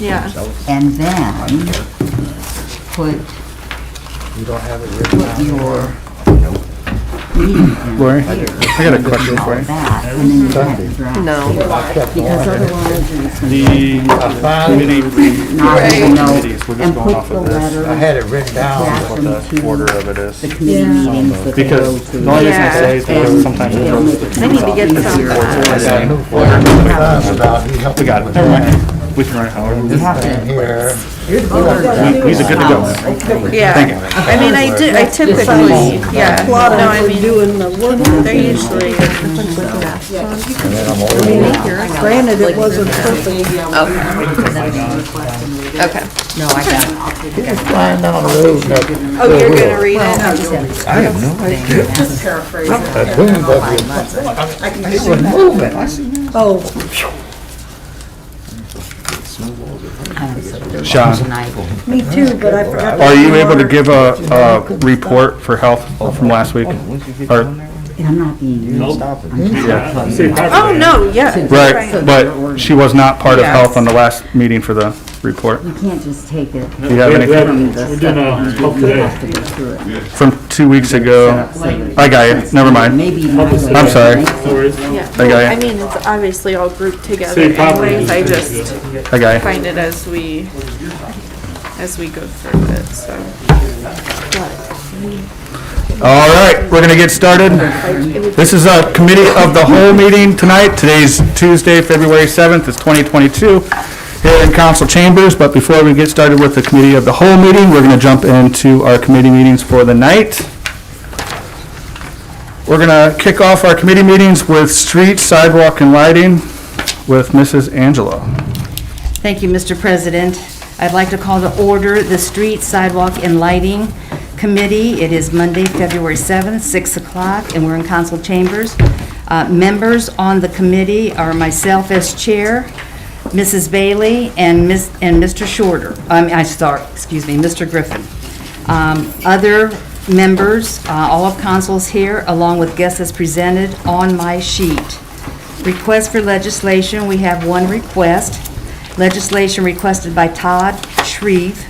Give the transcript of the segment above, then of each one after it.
Yeah. and then put You don't have it written down? your meeting in Lori, here. I got a question for you. That, and then you have to draft. No. Because otherwise it's The committee not even know, committees, we're just and going put off the of this. letter. I had it written down. attach What them the order to of it is. the committee meetings that they go Because to. the only reason I say is because And sometimes it'll make it I need to get some. easier. I got a new folder about he helped We got me it, with never that. mind. We can run it however. You have to. And here, We're good to go. Yeah. Thank you. I mean, I typically, yeah. No, I mean, doing the work. they're usually. and then I'm over. Granted, it wasn't perfect. Okay. No, I got it. He was flying down the road. and that Oh, you're four-wheeler. gonna read it? I have no idea. That boom buggy. It was moving. I see. Oh, Sean, me too, but I forgot. are you able to give a report for health from last week? Or, I'm not being. Oh, no, yeah. right, but she was not part of Yes. health on the last meeting for the report. You can't just take it Do you have anything from the We're stuff. doing a help You today. have to go through it. from 2 weeks ago? I got you, never mind. Maybe. I'm sorry. No worries. Yeah. I got I you. mean, it's obviously all grouped together Same property. anyways. I just I got you. find it as we go through it, so. All right, we're gonna get started. This is a committee of the whole meeting tonight. Today's Tuesday, February 7th, it's 2022, here in council chambers. But before we get started with the committee of the whole meeting, we're gonna jump into our committee meetings for the night. We're gonna kick off our committee meetings with street, sidewalk, and lighting with Mrs. Angelo. Thank you, Mr. President. I'd like to call to order the Street, Sidewalk, and Lighting Committee. It is Monday, February 7th, 6 o'clock, and we're in council chambers. Members on the committee are myself as chair, Mrs. Bailey, and Mr. Shorter. Mr. Griffin. Other members, all of council's here, along with guests as presented on my sheet. Request for legislation, we have one request. Legislation requested by Todd Shreve,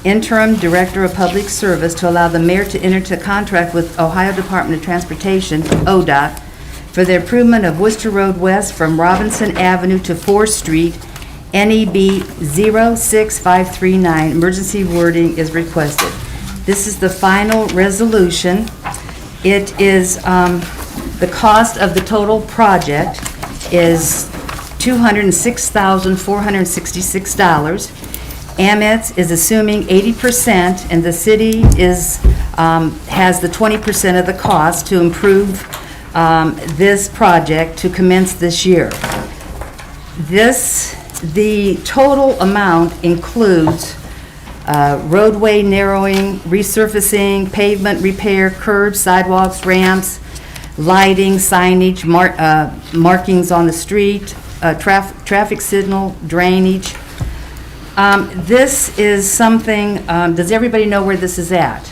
Interim Director of Public Service, to allow the mayor to enter into contract with Ohio Department of Transportation, ODOT, for the improvement of Worcester Road West from Robinson Avenue to 4th Street, NEB 06539. Emergency wording is requested. This is the final resolution. It is, the cost of the total project is $206,466. Amex is assuming 80%, and the city is, has the 20% of the cost to improve this project to commence this year. The total amount includes roadway narrowing, resurfacing, pavement repair, curbs, sidewalks, ramps, lighting, signage, markings on the street, traffic signal, drainage. This is something, does everybody know where this is at?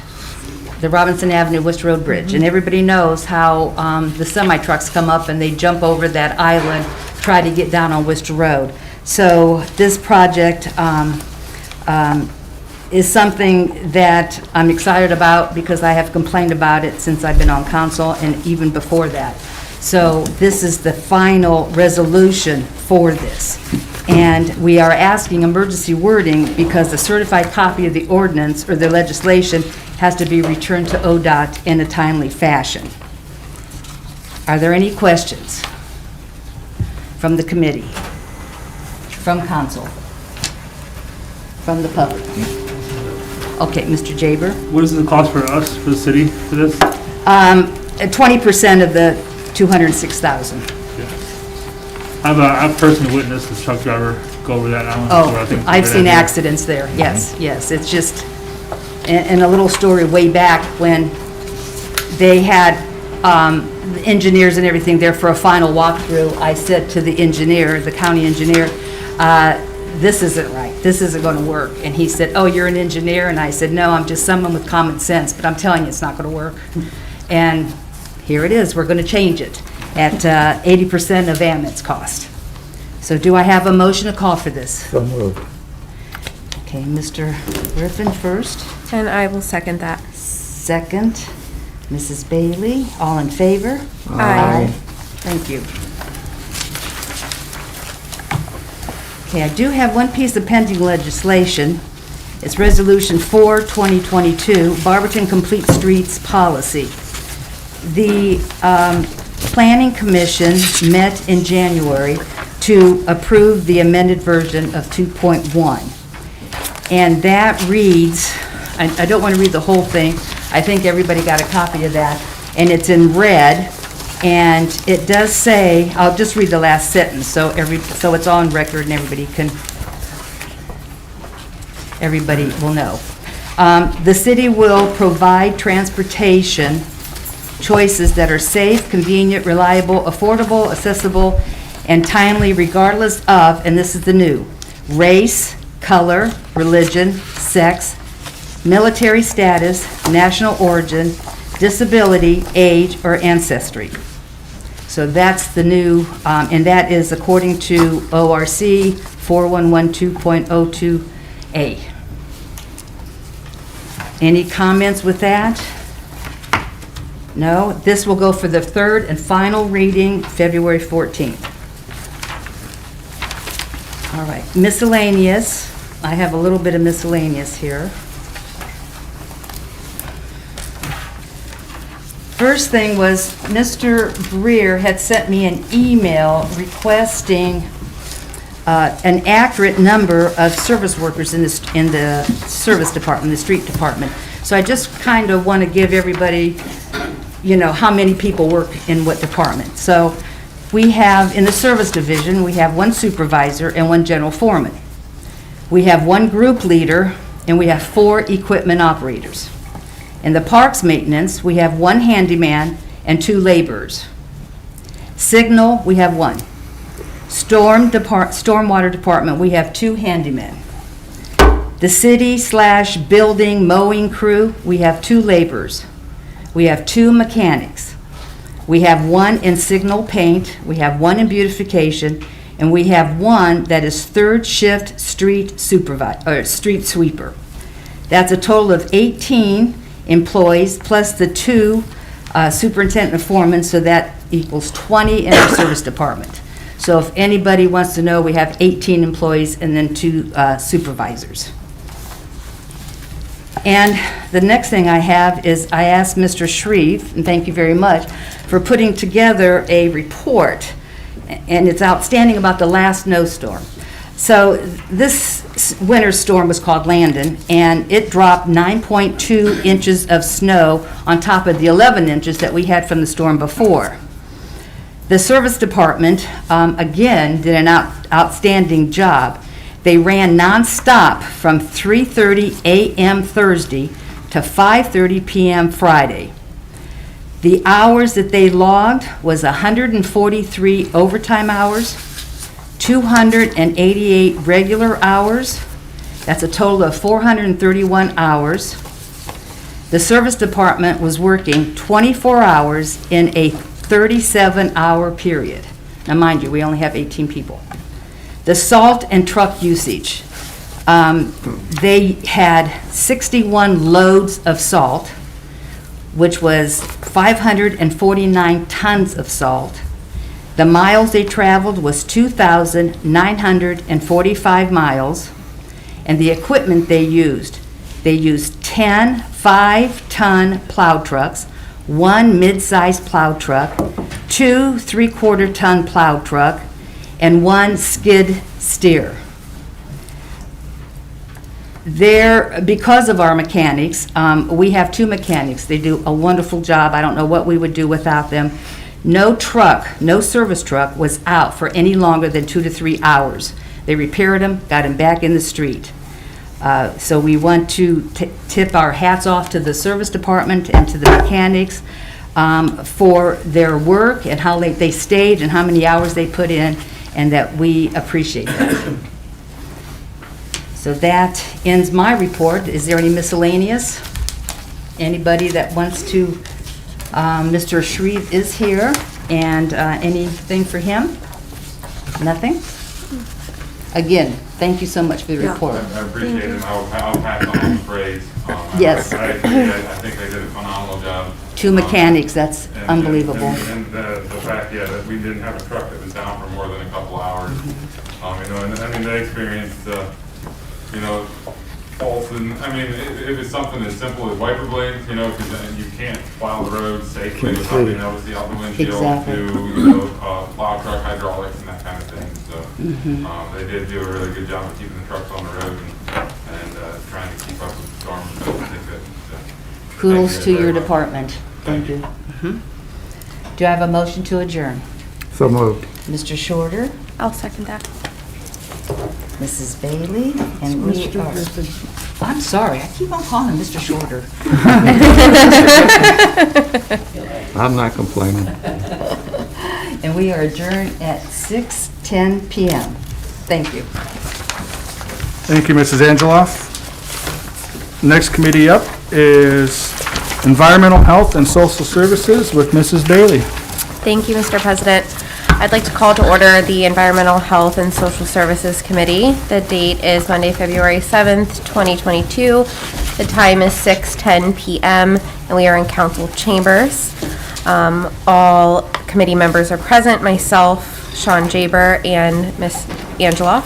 The Robinson Avenue Worcester Road Bridge. And everybody knows how the semi-trucks come up and they jump over that island, try to get down on Worcester Road. So this project is something that I'm excited about because I have complained about it since I've been on council and even before that. So this is the final resolution for this. And we are asking emergency wording because a certified copy of the ordinance or the legislation has to be returned to ODOT in a timely fashion. Are there any questions from the committee, from council, from the public? Okay, Mr. Jaber. What is the cost for us, for the city, for this? 20% of the 206,000. I've personally witnessed this truck driver go over that island. before. I think it's a I've great seen idea. accidents there, yes, yes. It's just, and a little story way back when they had the engineers and everything there for a final walkthrough, I said to the engineer, the county engineer, this isn't right, this isn't going to work. And he said, oh, you're an engineer? And I said, no, I'm just someone with common sense, but I'm telling you it's not going to work. And here it is, we're going to change it at 80% of Amet's cost. So do I have a motion to call for this? So moved. Okay, Mr. Griffin first. And I will second that. Second, Mrs. Bailey. All in favor? Aye. Thank you. Okay, I do have one piece of pending legislation. It's Resolution 4, 2022, Barberton Complete Streets Policy. The Planning Commission met in January to approve the amended version of 2.1. And that reads, I don't want to read the whole thing. I think everybody got a copy of that. And it's in red. And it does say, I'll just read the last sentence so it's on record and everybody will know. The city will provide transportation choices that are safe, convenient, reliable, affordable, accessible, and timely regardless of, and this is the new, race, color, religion, sex, military status, national origin, disability, age, or ancestry. So that's the new, and that is according to ORC 4112.02A. Any comments with that? No? This will go for the third and final reading, February 14th. All right, miscellaneous. I have a little bit of miscellaneous here. First thing was Mr. Breer had sent me an email requesting an accurate number of service workers in the service department, the street department. So I just kind of want to give everybody, you know, how many people work in what department. So we have, in the service division, we have one supervisor and one general foreman. We have one group leader, and we have 4 equipment operators. In the parks maintenance, we have 1 handyman and 2 laborers. Signal, we have 1. Stormwater department, we have 2 handymen. The city/building mowing crew, we have 2 laborers. We have 2 mechanics. We have 1 in signal paint, we have 1 in beautification, and we have 1 that is 3rd shift street sweeper. That's a total of 18 employees plus the 2 superintendent and foreman, so that equals 20 in our service department. So if anybody wants to know, we have 18 employees and then 2 supervisors. And the next thing I have is I asked Mr. Shreve, and thank you very much, for putting together a report, and it's outstanding about the last snowstorm. So this winter storm was called Landon, and it dropped 9.2 inches of snow on top of the 11 inches that we had from the storm before. The service department, again, did an outstanding job. They ran nonstop from 3:30 a.m. Thursday to 5:30 p.m. Friday. The hours that they logged was 143 overtime hours, 288 regular hours. That's a total of 431 hours. The service department was working 24 hours in a 37-hour period. Now, mind you, we only have 18 people. The salt and truck usage. They had 61 loads of salt, which was 549 tons of salt. The miles they traveled was 2,945 miles, and the equipment they used 10 5-ton plow trucks, 1 mid-size plow truck, 2 3/4-ton plow truck, and 1 skid steer. Because of our mechanics, we have 2 mechanics. They do a wonderful job. I don't know what we would do without them. No service truck was out for any longer than 2 to 3 hours. They repaired them, got them back in the street. So we want to tip our hats off to the service department and to the mechanics for their work and how late they stayed and how many hours they put in, and that we appreciate that. So that ends my report. Is there any miscellaneous? Anybody that wants to? Mr. Shreve is here, and anything for him? Nothing? Again, thank you so much for the Yeah. report. I appreciate it, and I'll pass on the praise. Yes. I think they did a phenomenal job. Two mechanics, that's And- unbelievable. And the fact, yeah, that we didn't have a truck that was down for more than a couple hours. You know, and I mean, they experienced, you know, faults, and, I mean, if it's something as simple as wiper blades, you know, because you can't plow the road safely without being able to see out the windshield, Exactly. to, you know, plow truck hydraulics and that kind of thing, so. They did do a really good job of keeping the trucks on the road and trying to keep up with the storms. So I think that, Kudos thank to you your very much. department. Thank you. Do I have a motion to adjourn? So moved. Mr. Shorter, I'll second that. Mrs. Bailey, and we Mr. are... Griffin. I'm sorry, I keep on calling him Mr. Shorter. I'm not complaining. And we are adjourned at 6:10 PM. Thank you. Thank you, Mrs. Angeloff. Next committee up is Environmental Health and Social Services with Mrs. Bailey. Thank you, Mr. President. I'd like to call to order the Environmental Health and Social Services Committee. The date is Monday, February 7th, 2022. The time is 6:10 PM, and we are in council chambers. All committee members are present, myself, Sean Jaber, and Ms. Angeloff.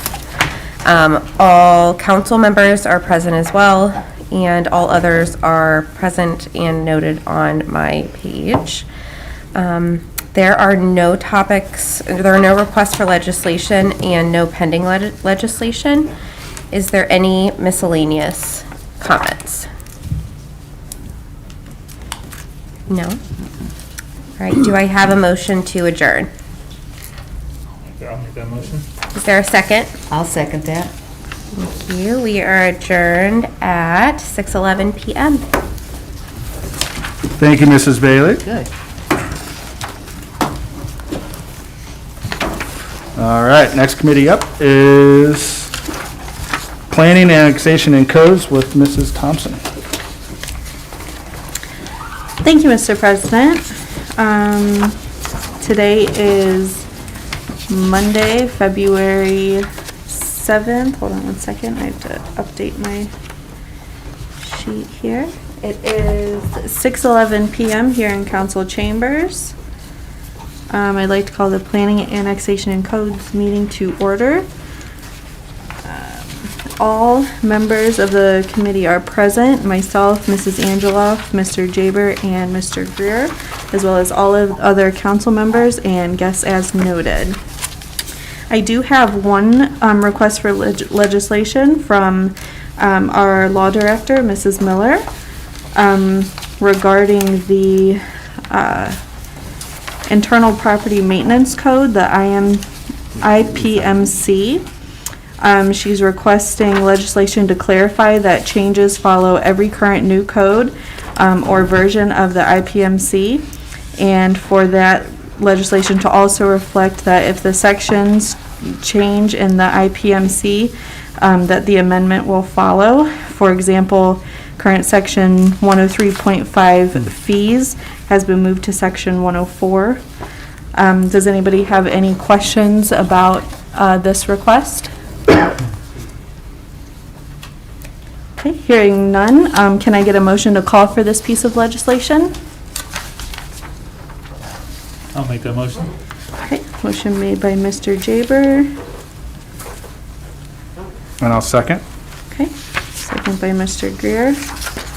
All council members are present as well, and all others are present and noted on my page. There are no topics, there are no requests for legislation and no pending legislation. Is there any miscellaneous comments? No? All right, do I have a motion to adjourn? I'll make that motion. Is there a second? I'll second that. Thank you. We are adjourned at 6:11 PM. Thank you, Mrs. Bailey. Good. All right, next committee up is Planning, Annexation, and Codes with Mrs. Thompson. Thank you, Mr. President. Today is Monday, February 7th. Hold on one second. I have to update my sheet here. It is 6:11 PM here in council chambers. I'd like to call the Planning, Annexation, and Codes meeting to order. All members of the committee are present, myself, Mrs. Angeloff, Mr. Jaber, and Mr. Greer, as well as all of other council members and guests as noted. I do have one request for legislation from our law director, Mrs. Miller, regarding the Internal Property Maintenance Code, the IPMC. She's requesting legislation to clarify that changes follow every current new code or version of the IPMC, and for that legislation to also reflect that if the sections change in the IPMC, that the amendment will follow. For example, current section 103.5 fees has been moved to section 104. Does anybody have any questions about this request? Okay, hearing none, can I get a motion to call for this piece of legislation? I'll make that motion. Okay, motion made by Mr. Jaber. And I'll second. Okay, second by Mr. Greer.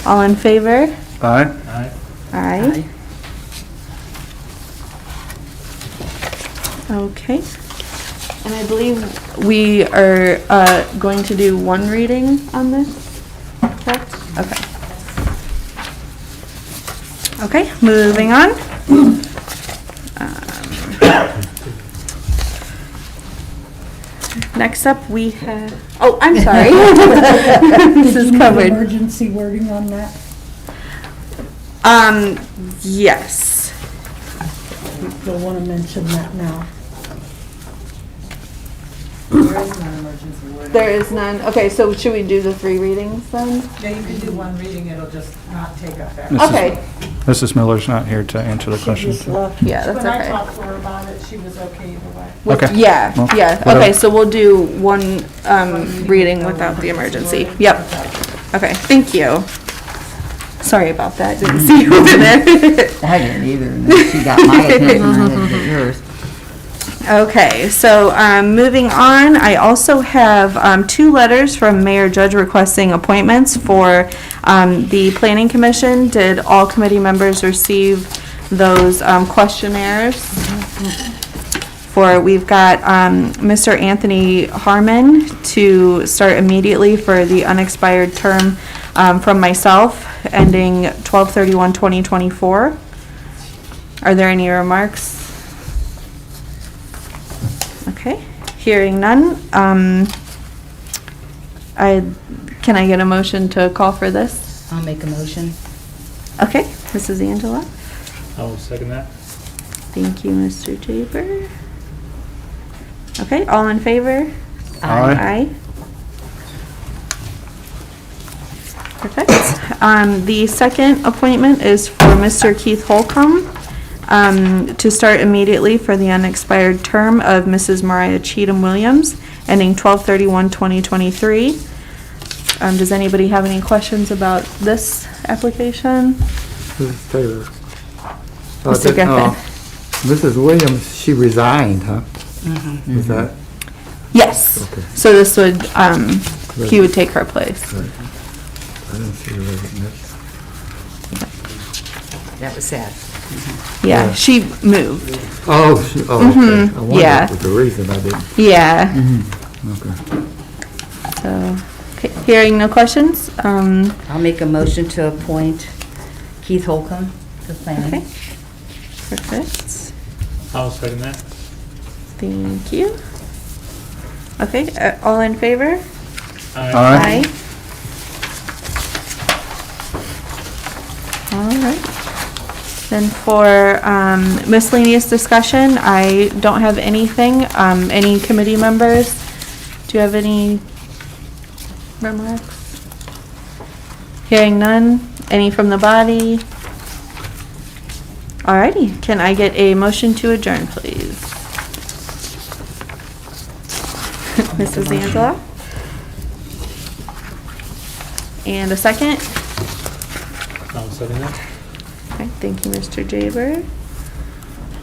All in favor? Aye. Aye. Aye. Okay. And I believe we are going to do one reading on this, correct? Okay. Okay, moving on. Next up, we have, oh, I'm sorry. This is covered. Emergency wording on that? Yes. You'll want to mention that now. There is no emergency wording. There is none. Okay, so should we do the 3 readings then? Yeah, you can do one reading, it'll just not take effect. Mrs. Okay. Mrs. Miller's not here to answer the questions. Yeah, that's When I okay. talked to her about it, she was okay either way. Okay. Yeah, Well, yeah. whatever. Okay, so we'll do one reading without the emergency. Yep. Okay, thank you. Sorry about that. Didn't see you over there. I didn't either, and then she got my attention, I didn't get yours. Okay, so moving on, I also have 2 letters from Mayor Judge requesting appointments for the Planning Commission. Did all committee members receive those questionnaires? We've got Mr. Anthony Harmon to start immediately for the unexpired term from myself, ending 12/31/2024. Are there any remarks? Okay, hearing none. Can I get a motion to call for this? I'll make a motion. Okay, Mrs. Angela. I'll second that. Thank you, Mr. Jaber. Okay, all in favor? Aye. Aye. Perfect. The second appointment is for Mr. Keith Holcomb, to start immediately for the unexpired term of Mrs. Mariah Cheatham Williams, ending 12/31/2023. Does anybody have any questions about this application? Mrs. Taylor. Mr. Griffin. Mrs. Williams, she resigned, huh? Is that? Yes. Okay. So this would, he would take her place. Right. I didn't see her right. That was sad. Yeah, she moved. Oh, okay. I wondered yeah. what the reason I didn't. Yeah. Okay. So, okay, hearing no questions, I'll make a motion to appoint Keith Holcomb to planning. okay. Perfect. I'll second that. Thank you. Okay, all in favor? Aye. All right. Then for miscellaneous discussion, I don't have anything. Any committee members? Do you have any remarks? Hearing none. Any from the body? Alrighty, can I get a motion to adjourn, please? Mrs. Angela? And a second? I'll second that. Okay, thank you, Mr. Jaber.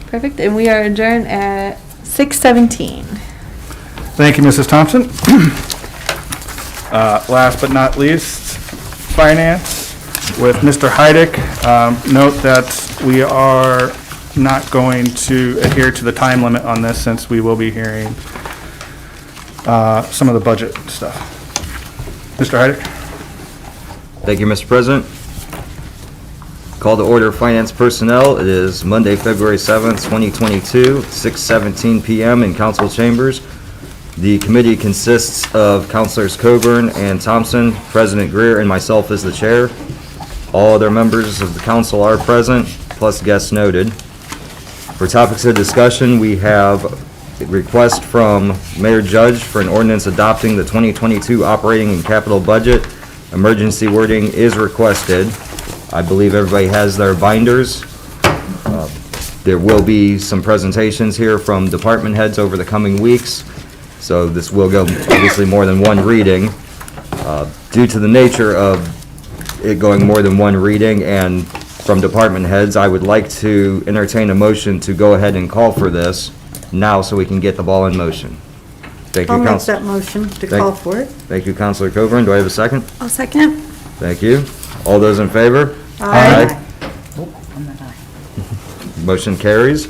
Perfect, and we are adjourned at 6:17. Thank you, Mrs. Thompson. Last but not least, Finance with Mr. Heidick. Note that we are not going to adhere to the time limit on this since we will be hearing some of the budget stuff. Mr. Heidick? Thank you, Mr. President. Call to order Finance Personnel. It is Monday, February 7th, 2022, 6:17 p.m. in council chambers. The committee consists of Councilors Coburn and Thompson, President Greer, and myself as the chair. All other members of the council are present, plus guests noted. For topics of discussion, we have a request from Mayor Judge for an ordinance adopting the 2022 operating and capital budget. Emergency wording is requested. I believe everybody has their binders. There will be some presentations here from department heads over the coming weeks, so this will go obviously more than one reading. Due to the nature of it going more than one reading and from department heads, I would like to entertain a motion to go ahead and call for this now so we can get the ball in motion. Thank you, I'll make Council. that motion to Thank- call for it. Thank you, Councilor Coburn. Do I have a second? I'll second. Thank you. All those in favor? Aye. Oh, I'm not aye. Motion carries.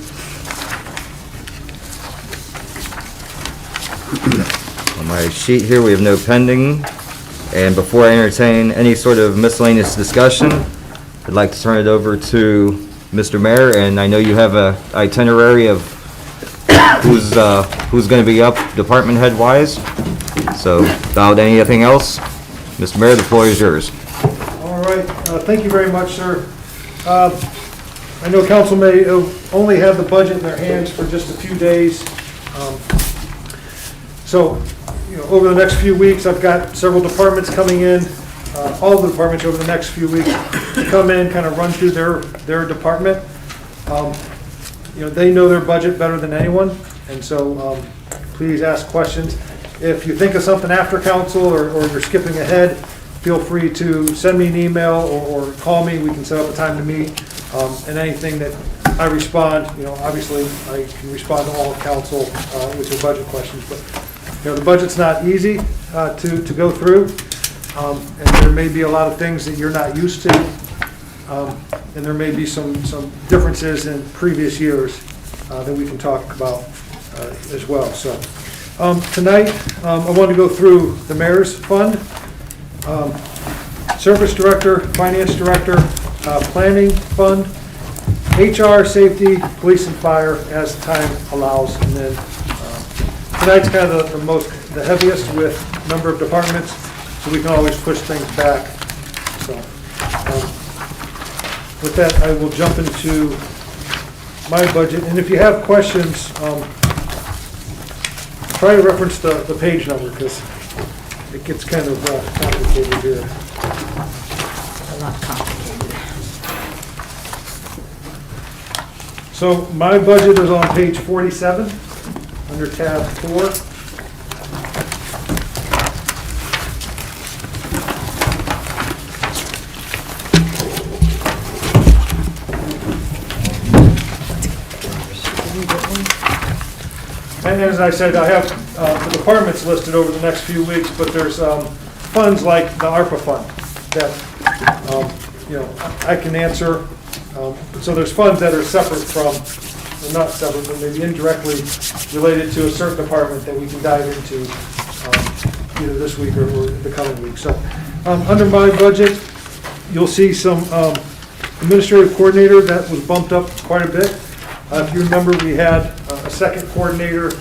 On my sheet here, we have no pending. And before I entertain any sort of miscellaneous discussion, I'd like to turn it over to Mr. Mayor, and I know you have a itinerary of who's going to be up department head wise. So without anything else, Mr. Mayor, the floor is yours. All right, thank you very much, sir. I know council may only have the budget in their hands for just a few days. So, over the next few weeks, I've got several departments coming in, all the departments over the next few weeks to come in, kind of run through their department. They know their budget better than anyone, and so please ask questions. If you think of something after council or you're skipping ahead, feel free to send me an email or call me. We can set up a time to meet. And anything that I respond, obviously I can respond to all of council with your budget questions. But the budget's not easy to go through, and there may be a lot of things that you're not used to, and there may be some differences in previous years that we can talk about as well. So tonight I want to go through the mayor's fund, service director, finance director, planning fund, HR, safety, police and fire as time allows, and then tonight's kind of the heaviest with number of departments, so we can always push things back. So with that, I will jump into my budget, and if you have questions, try to reference the page number because it gets kind of complicated here. A lot complicated. So my budget is on page 47, under tab 4. And as I said, I have the departments listed over the next few weeks, but there's funds like the ARPA fund that I can answer. So there's funds that are separate from, well, not separate, but maybe indirectly related to a certain department that we can dive into either this week or the coming week. So under my budget, you'll see some administrative coordinator that was bumped up quite a bit. If you remember, we had a second coordinator,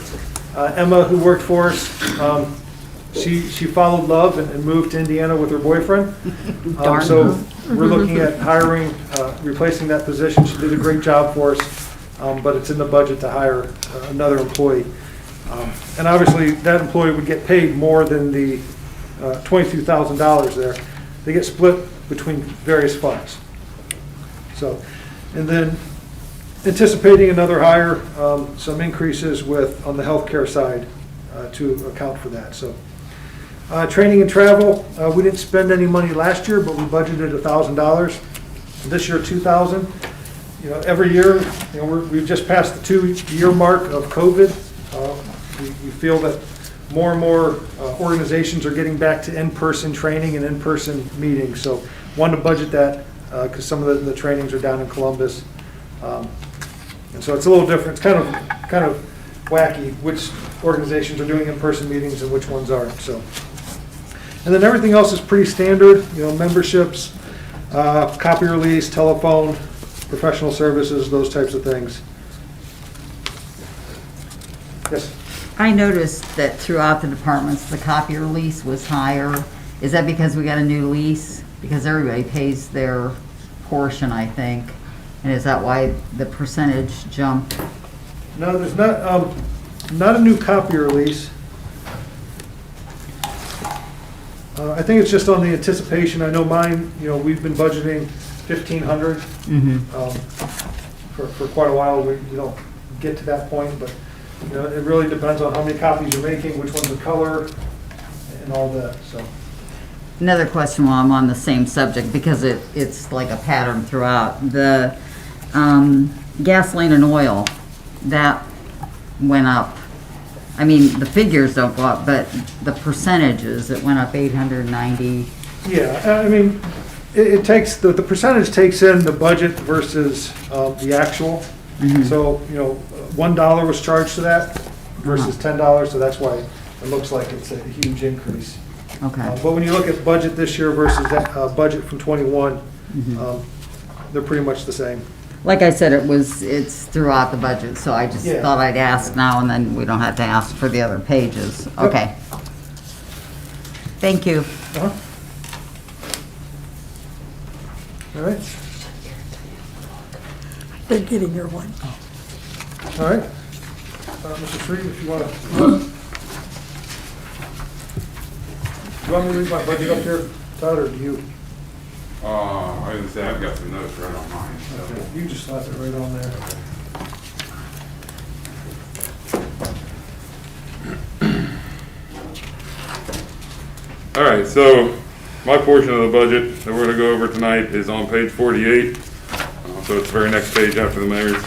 Emma, who worked for us. She followed love and moved to Indiana with her boyfriend. So we're looking at hiring, replacing that position. She did a great job for us, but it's in the budget to hire another employee. And obviously, that employee would get paid more than the $22,000 there. They get split between various funds. So, and then anticipating another hire, some increases on the healthcare side to account for that. So. Training and travel, we didn't spend any money last year, but we budgeted $1,000. This year, $2,000. Every year, we've just passed the 2-year mark of COVID. We feel that more and more organizations are getting back to in-person training and in-person meetings. So, wanted to budget that because some of the trainings are down in Columbus, and so it's a little different. It's kind of wacky which organizations are doing in-person meetings and which ones aren't. So. And then everything else is pretty standard, memberships, copy release, telephone, professional services, those types of things. Yes? I noticed that throughout the departments, the copy release was higher. Is that because we got a new lease? Because everybody pays their portion, I think. And is that why the percentage jumped? No, there's not a new copy release. I think it's just on the anticipation. I know mine, we've been budgeting $1,500 for quite a while. We don't get to that point, but it really depends on how many copies you're making, which one's the color, and all that. So. Another question while I'm on the same subject, because it's like a pattern throughout. The gasoline and oil, that went up. I mean, the figures don't go up, but the percentages, it went up 890. Yeah, I mean, it takes, the percentage takes in the budget versus the actual. So, $1 was charged to that versus $10, so that's why it looks like it's a huge increase. Okay. But when you look at budget this year versus that budget from '21, they're pretty much the same. Like I said, it's throughout the budget, so I just thought I'd ask now, and then we don't have to ask for the other pages. Okay. Thank you. All right. They're getting your one. All right. Mr. Shreve, if you want to. You want me to leave my budget up here, Todd, or do you? I was gonna say, I've got some notes right on mine, so. Okay, you just slap it right on there. All right, so my portion of the budget that we're gonna go over tonight is on page 48. So it's the very next page after the mayor's.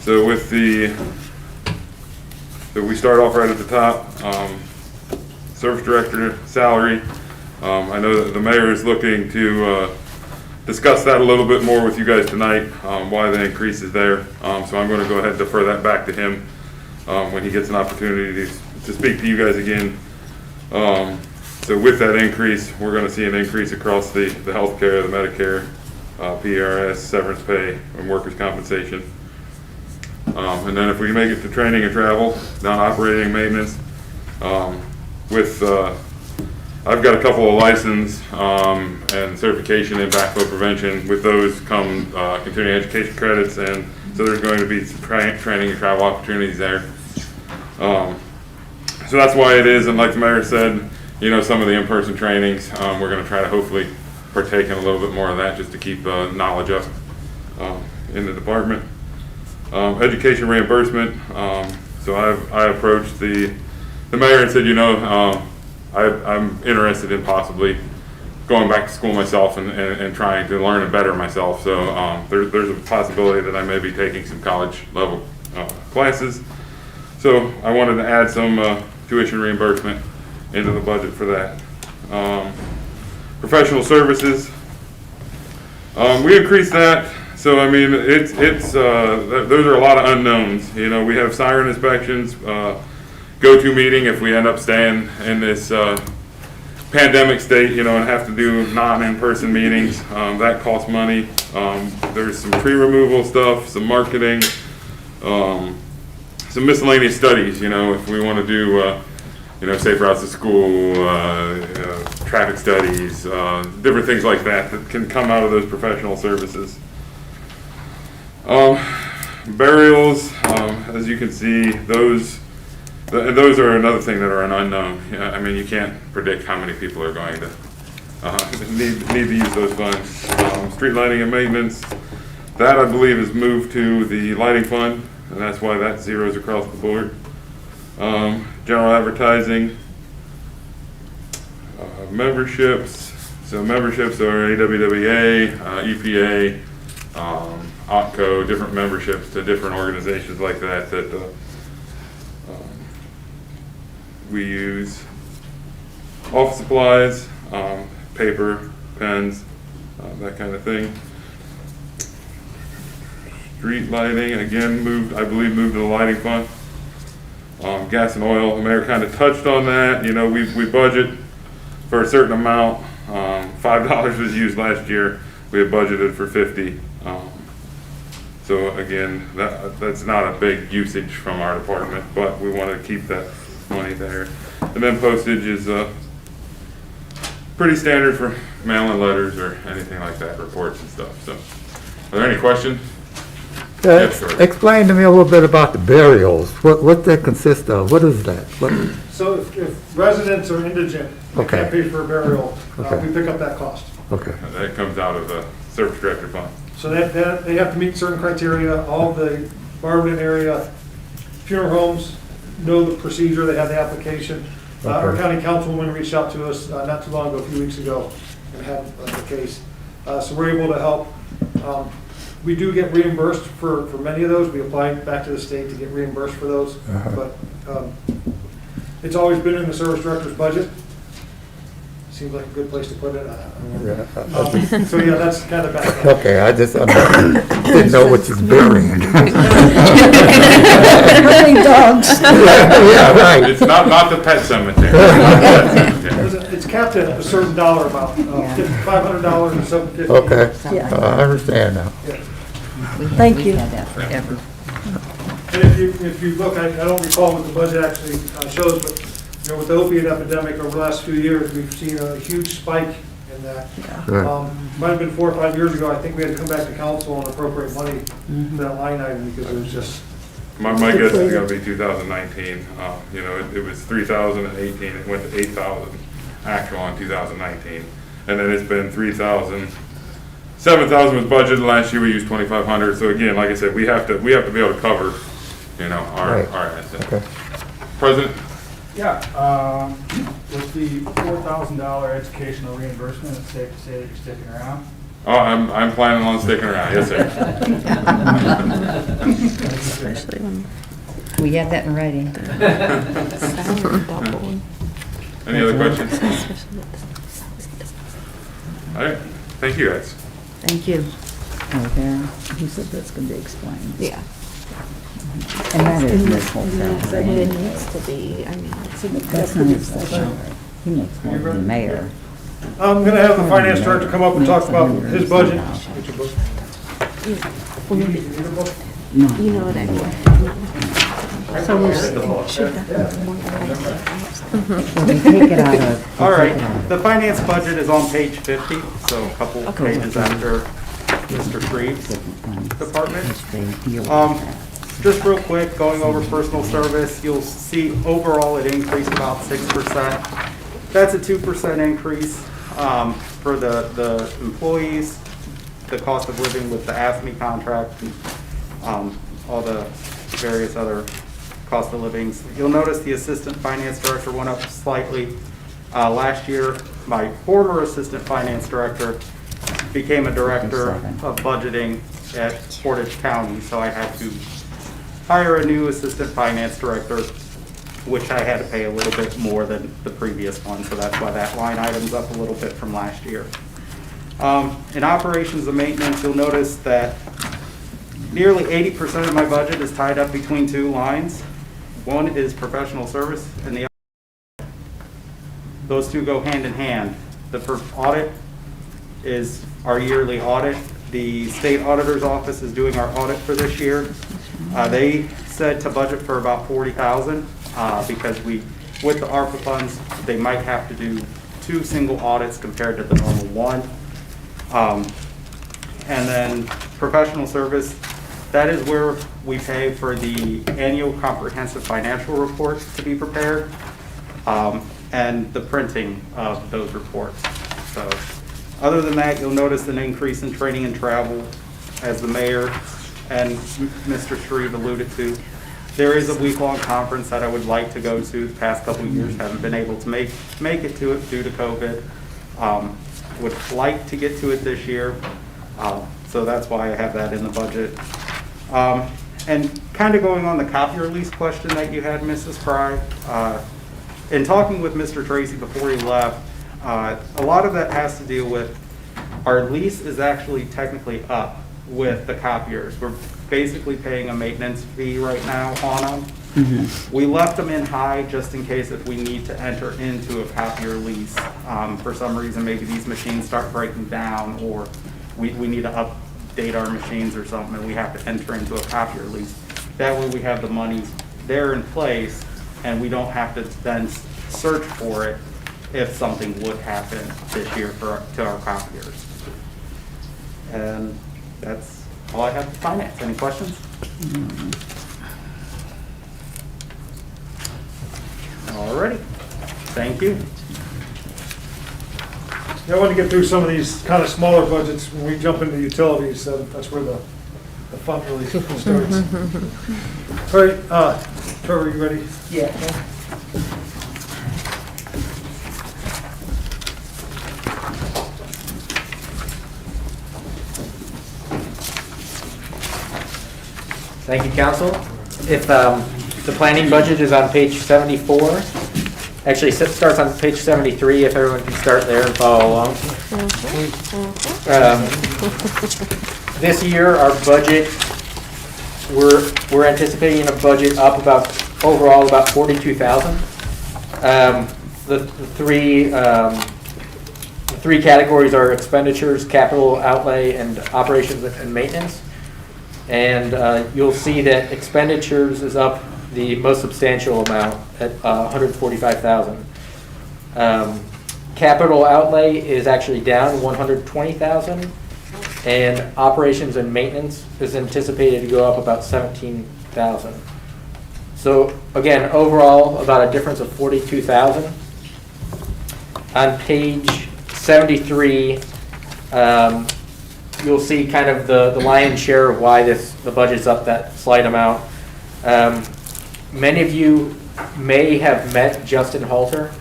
So with so we start off right at the top, service director salary. I know that the mayor is looking to discuss that a little bit more with you guys tonight, why the increase is there. So I'm going to go ahead and defer that back to him when he gets an opportunity to speak to you guys again. So with that increase, we're going to see an increase across the healthcare, the Medicare, PRS, severance pay, and workers' compensation. And then if we make it to training and travel, non-operating maintenance, I've got a couple of license and certification in backflow prevention. With those come continuing education credits, and so there's going to be some training and travel opportunities there. So that's why it is, and like the mayor said, you know, some of the in-person trainings, we're going to try to hopefully partake in a little bit more of that just to keep knowledge up in the department. Education reimbursement. So I approached the mayor and said, you know, I'm interested in possibly going back to school myself and trying to learn and better myself. So there's a possibility that I may be taking some college level classes. So I wanted to add some tuition reimbursement into the budget for that. Professional services. We increased that. So I mean, those are a lot of unknowns. You know, we have siren inspections, go-to meeting if we end up staying in this pandemic state, you know, and have to do non-in-person meetings. That costs money. There's some tree removal stuff, some marketing, some miscellaneous studies. You know, if we want to do, you know, safe routes to school, traffic studies, different things like that that can come out of those professional services. Burials, as you can see, those are another thing that are an unknown. Yeah, I mean, you can't predict how many people are going to need to use those funds. Street lighting and maintenance, that I believe is moved to the lighting fund, and that's why that zeroes across the board. General advertising, memberships. So memberships are AWWA, EPA, OPCO, different memberships to different organizations like that we use. Office supplies, paper, pens, that kind of thing. Street lighting, again, I believe moved to the lighting fund. Gas and oil, the mayor kind of touched on that. You know, we budget for a certain amount. $5 was used last year. We had budgeted for 50. So again, that's not a big usage from our department, but we want to keep that money there. And then postage is pretty standard for mailing letters or anything like that, reports and stuff. So, are there any questions? Yes, sir. Explain to me a little bit about the burials. What that consists of? What is that? So if residents are indigent, they Okay. can't pay for a burial, Okay. we pick up that cost. Okay. That comes out of the service director fund. So that they have to meet certain criteria. All the Barberton area funeral homes know the procedure, they have the application. Our Okay. county councilwoman reached out to us not too long ago, a few weeks ago, and had the case. So we're able to help. We do get reimbursed for many of those. We applied back to the state to get reimbursed for those. But it's always been in the service director's budget. Seems like a good place to put it. So yeah, that's kind of back. Okay, I just didn't know what you're burying. Dogs. Yeah, right. It's not the pet cemetery. It's capped at a certain dollar amount, $500 or $750. Okay, Yeah. I understand now. Thank you. We've had that forever. And if you look, I don't recall what the budget actually shows, but you know, with the opiate epidemic over the last few years, we've seen a huge spike in that. Right. Might have been 4 or 5 years ago, I think we had to come back to council and appropriate money for that line item because it was just My guess is gonna be 2019. You know, it was 3,018, it went to 8,000 actual in 2019. And then it's been 3,000, 7,000 was budgeted, last year we used 2,500. So again, like I said, we have to be able to cover, you know, our assets. Okay. President? Yeah, with the $4,000 educational reimbursement, it's safe to say that you're sticking around? Oh, I'm planning on sticking around, yes, sir. Especially when We have that in writing. salary doubled. Any other questions? All right, thank you guys. Thank you. Oh, there, he said that's gonna be explained. Yeah. And that is this whole Yes, thing. and it needs to be, I mean, it's in the That's not his salary. He makes more than the mayor. I'm gonna have the finance director come up and talk about his budget. you know what I mean. So we should definitely more Well, they take it out of. All right, the finance budget is on page 50, so a couple pages after Mr. Shreve's department. Just real quick, going over personal service, you'll see overall it increased about 6%. That's a 2% increase for the employees, the cost of living with the AFSCME contract, and all the various other cost of livings. You'll notice the assistant finance director went up slightly. Last year, my former assistant finance director became a director of budgeting at Portage County, so I had to hire a new assistant finance director, which I had to pay a little bit more than the previous one, so that's why that line item's up a little bit from last year. In operations and maintenance, you'll notice that nearly 80% of my budget is tied up between two lines. One is professional service and the other. Those two go hand in hand. The audit is our yearly audit. The state auditor's office is doing our audit for this year. They said to budget for about 40,000 because with the ARPA funds, they might have to do 2 single audits compared to the normal 1. And then professional service, that is where we pay for the annual comprehensive financial report to be prepared and the printing of those reports. So other than that, you'll notice an increase in training and travel, as the mayor and Mr. Shreve alluded to. There is a week-long conference that I would like to go to. The past couple of years haven't been able to make it to it due to COVID. Would like to get to it this year, so that's why I have that in the budget. And kind of going on the copier lease question that you had, Mrs. Fry, in talking with Mr. Tracy before he left, a lot of that has to do with our lease is actually technically up with the copiers. We're basically paying a maintenance fee right now on them. Mm-hmm. We left them in high just in case if we need to enter into a copier lease. For some reason, maybe these machines start breaking down or we need to update our machines or something and we have to enter into a copier lease. That way we have the money there in place and we don't have to then search for it if something would happen this year to our copiers. And that's all I have for finance. Any questions? Alrighty. Thank you. Yeah, I want to get through some of these kind of smaller budgets. When we jump into utilities, that's where the fun really starts. All right, Trevor, you ready? Yeah. Thank you, council. If the planning budget is on page 74, actually it starts on page 73, if everyone can start there and follow along. This year, our budget, we're anticipating a budget up overall about 42,000. The three categories are expenditures, capital outlay, and operations and maintenance. And you'll see that expenditures is up the most substantial amount at 145,000. Capital outlay is actually down 120,000, and operations and maintenance is anticipated to go up about 17,000. $1,000. So again, overall, about a difference of $42,000. On page 73, you'll see kind of the lion's share of why the budget's up that slight amount. Many of you may have met Justin Halter.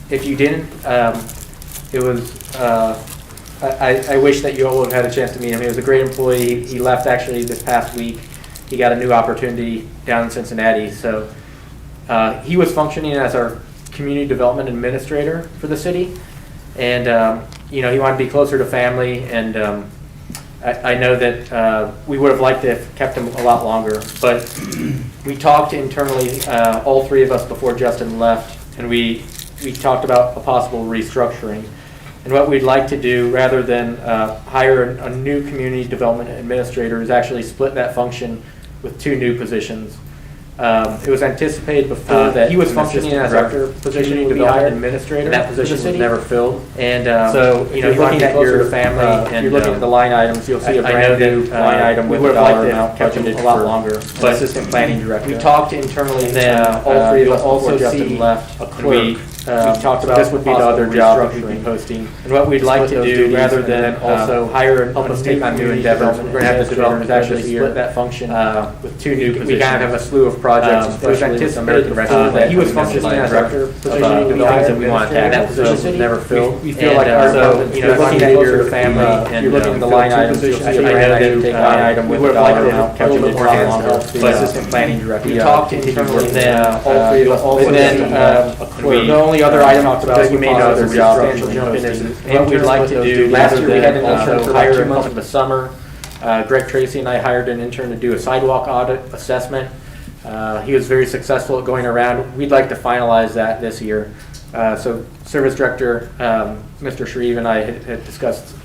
If you didn't, it was, I wish that you all would have had a chance to meet him. He was a great employee. He left actually this past week. He got a new opportunity down in Cincinnati. So he was functioning as our community development administrator for the city. And, you know, he wanted to be closer to family. And I know that we would have liked to have kept him a lot longer. But we talked internally, all three of us before Justin left, and we talked about a possible restructuring. And what we'd like to do, rather than hire a new community development administrator, is actually split that function with two new positions. It was anticipated before that he was functioning as our position would be hired administrator. That position was never filled. And so, you know, you're looking at your family, and you're looking at the line items. You'll see a brand new line item with a dollar amount budgeted a lot longer. But assistant planning director. We talked internally, and then all three of us also Justin left a clerk. We talked about this would be the other job that we'd be posting. And what we'd like to do, rather than also hire and help us take on new endeavors, we're going to have the developers actually split that function with two new positions. We kind of have a slew of projects, especially with American Rescue. That he was functioning as director position that we want to attack. That position was never filled. We feel like our, you know, looking at your family and you're looking at the line items, you'll see a brand new line item with a dollar amount budgeted a little longer. But assistant planning director. We talked internally, then all three of us also, then the only other item that we made another substantial jump in is what we'd like to do. Last year we had an intern for about 2 months of the summer. Greg Tracy and I hired an intern to do a sidewalk audit assessment. He was very successful at going around. We'd like to finalize that this year. So Service Director Mr. Shreve and I had discussed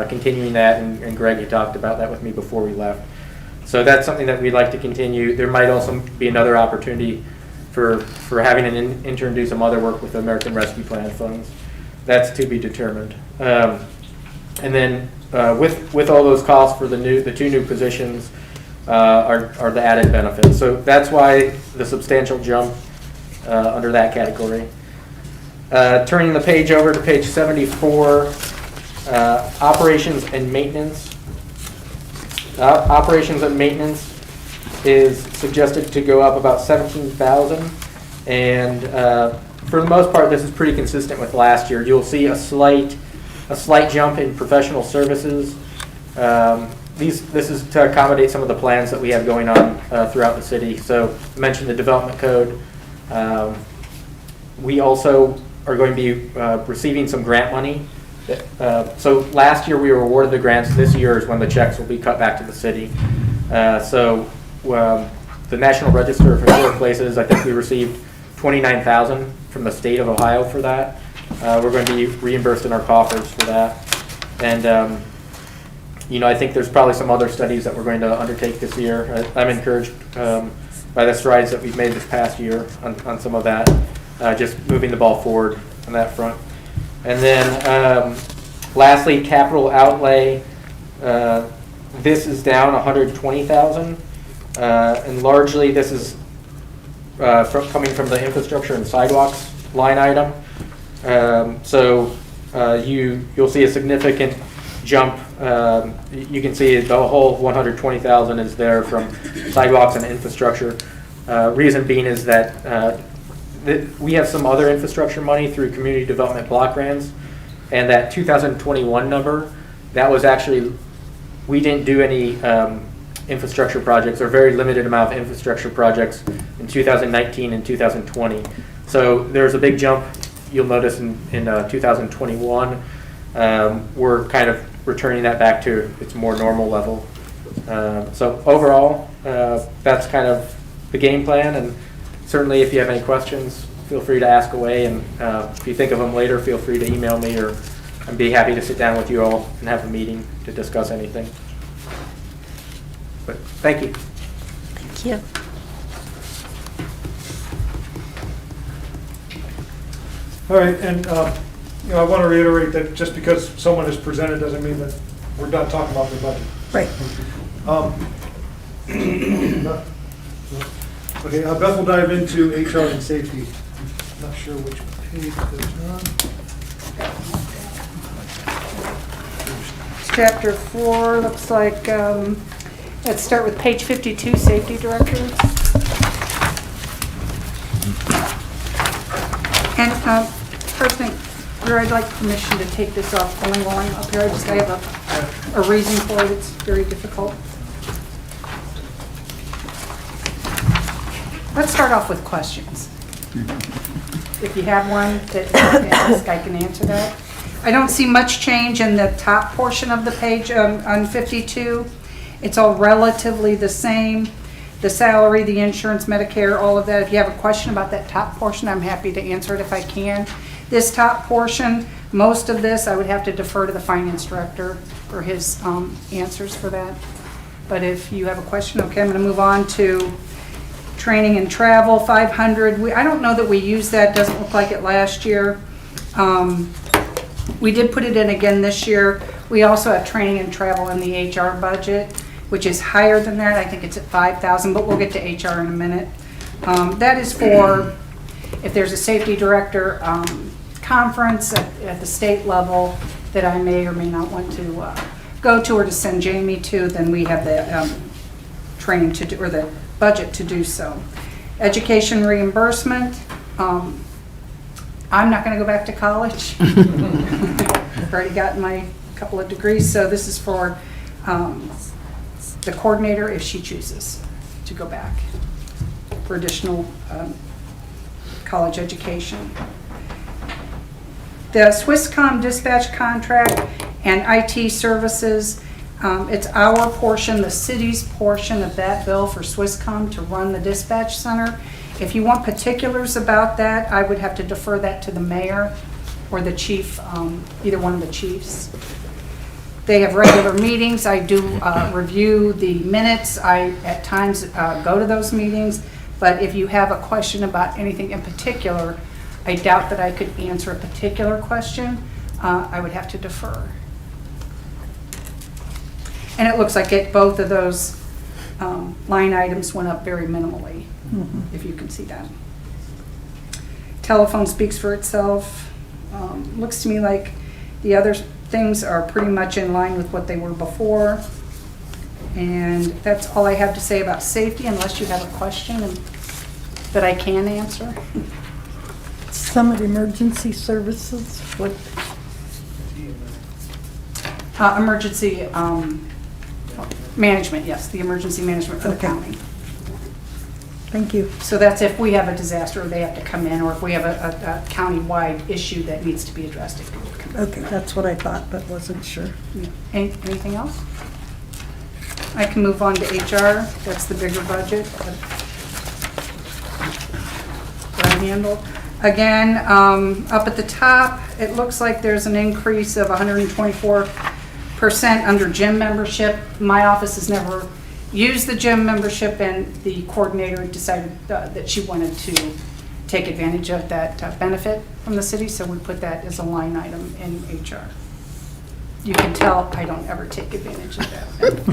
continuing that, and Greg had talked about that with me before we left. So that's something that we'd like to continue. There might also be another opportunity for having an intern do some other work with the American Rescue Plan funds. That's to be determined. And then with all those costs for the two new positions are the added benefits. So that's why the substantial jump under that category. Turning the page over to page 74, operations and maintenance. Operations and maintenance is suggested to go up about $17,000, and for the most part, this is pretty consistent with last year. You'll see a slight jump in professional services. This is to accommodate some of the plans that we have going on throughout the city. So I mentioned the development code. We also are going to be receiving some grant money. So last year we were awarded the grants. This year is when the checks will be cut back to the city. The National Register of Historic Places, I think we received $29,000 from the state of Ohio for that. We're going to be reimbursed in our coffers for that. And, you know, I think there's probably some other studies that we're going to undertake this year. I'm encouraged by the strides that we've made this past year on some of that, just moving the ball forward on that front. And then lastly, capital outlay. This is down $120,000, and largely this is coming from the infrastructure and sidewalks line item. You'll see a significant jump. You can see the whole $120,000 is there from sidewalks and infrastructure. Reason being is that we have some other infrastructure money through community development block grants, and that 2021 number, that was actually, we didn't do any infrastructure projects, or very limited amount of infrastructure projects in 2019 and 2020. So there's a big jump you'll notice in 2021. We're kind of returning that back to its more normal level. So overall, that's kind of the game plan, and certainly if you have any questions, feel free to ask away, and if you think of them later, feel free to email me, or I'd be happy to sit down with you all and have a meeting to discuss anything. But thank you. Thank you. All right, and you know, I want to reiterate that just because someone is presented doesn't mean that we're done talking about the budget. Right. Okay, Beth will dive into HR and safety. Not sure which page goes on. Chapter 4, looks like, let's start with page 52, Safety Director. And first thing, where I'd like permission to take this off the line up here. I have a reason for it. It's very difficult. Let's start off with questions. If you have one that you want to ask, I can answer that. I don't see much change in the top portion of the page on 52. It's all relatively the same. The salary, the insurance, Medicare, all of that. If you have a question about that top portion, I'm happy to answer it if I can. This top portion, most of this, I would have to defer to the finance director for his answers for that. But if you have a question, okay, I'm going to move on to training and travel, 500. I don't know that we used that. Doesn't look like it last year. We did put it in again this year. We also have training and travel in the HR budget, which is higher than that. I think it's at 5,000, but we'll get to HR in a minute. That is for if there's a safety director conference at the state level that I may or may not want to go to or to send Jamie to, then we have the training to do, or the budget to do so. Education reimbursement. I'm not going to go back to college. I've already gotten my couple of degrees, so this is for the coordinator if she chooses to go back for additional college education. The Swisscom dispatch contract and IT services, it's our portion, the city's portion of that bill for Swisscom to run the dispatch center. If you want particulars about that, I would have to defer that to the mayor or the chief, either one of the chiefs. They have regular meetings. I do review the minutes. I, at times, go to those meetings. But if you have a question about anything in particular, I doubt that I could answer a particular question. I would have to defer. And it looks like both of those line items went up very minimally, if you can see that. Telephone speaks for itself. Looks to me like the other things are pretty much in line with what they were before. And that's all I have to say about safety, unless you have a question that I can answer. Summit Emergency Services, what? Emergency management, yes, the emergency management for the county. Thank you. So that's if we have a disaster, or they have to come in, or if we have a county-wide issue that needs to be addressed. Okay, that's what I thought, but wasn't sure. Yeah. Anything else? I can move on to HR. That's the bigger budget that I handle. Again, up at the top, it looks like there's an increase of 124% under gym membership. My office has never used the gym membership, and the coordinator decided that she wanted to take advantage of that benefit from the city, so we put that as a line item in HR. You can tell I don't ever take advantage of that.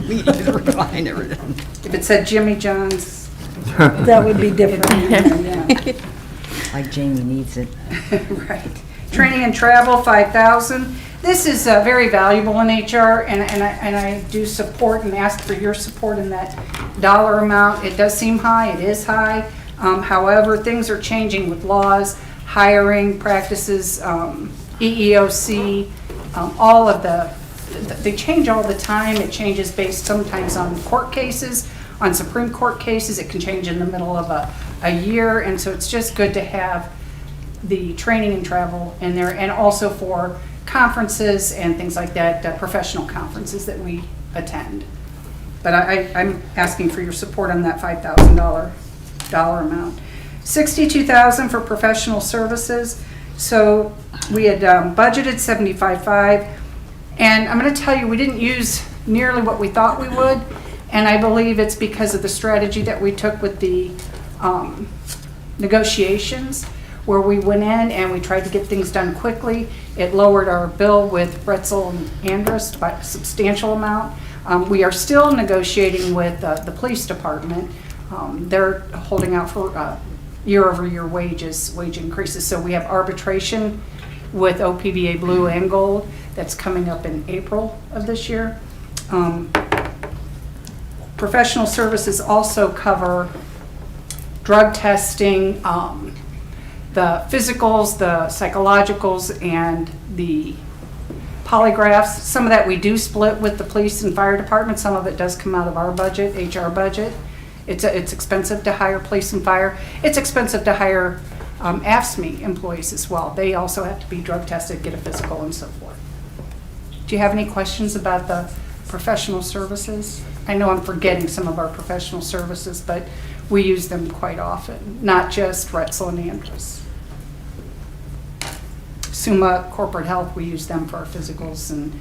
Me either, I never did. If it said Jimmy John's, That would be different. yeah. Like Jamie needs it. Right. Training and travel, 5,000. This is very valuable in HR, and I do support and ask for your support in that dollar amount. It does seem high. It is high. However, things are changing with laws, hiring practices, EEOC, all of they change all the time. It changes based sometimes on court cases, on Supreme Court cases. It can change in the middle of a year, and so it's just good to have the training and travel in there, and also for conferences and things like that, professional conferences that we attend. But I'm asking for your support on that $5,000 amount. $62,000 for professional services. So we had budgeted $75,500, and I'm going to tell you, we didn't use nearly what we thought we would, and I believe it's because of the strategy that we took with the negotiations, where we went in and we tried to get things done quickly. It lowered our bill with Bretzel and Andrus by a substantial amount. We are still negotiating with the police department. They're holding out for year-over-year wage increases. So we have arbitration with OPBA Blue and Gold that's coming up in April of this year. Professional services also cover drug testing, the physicals, the psychologicals, and the polygraphs. Some of that we do split with the police and fire department. Some of it does come out of our budget, HR budget. It's expensive to hire police and fire. It's expensive to hire AFSCME employees as well. They also have to be drug tested, get a physical, and so forth. Do you have any questions about the professional services? I know I'm forgetting some of our professional services, but we use them quite often, not just Retzel and Andrus. Summa Corporate Health, we use them for our physicals, and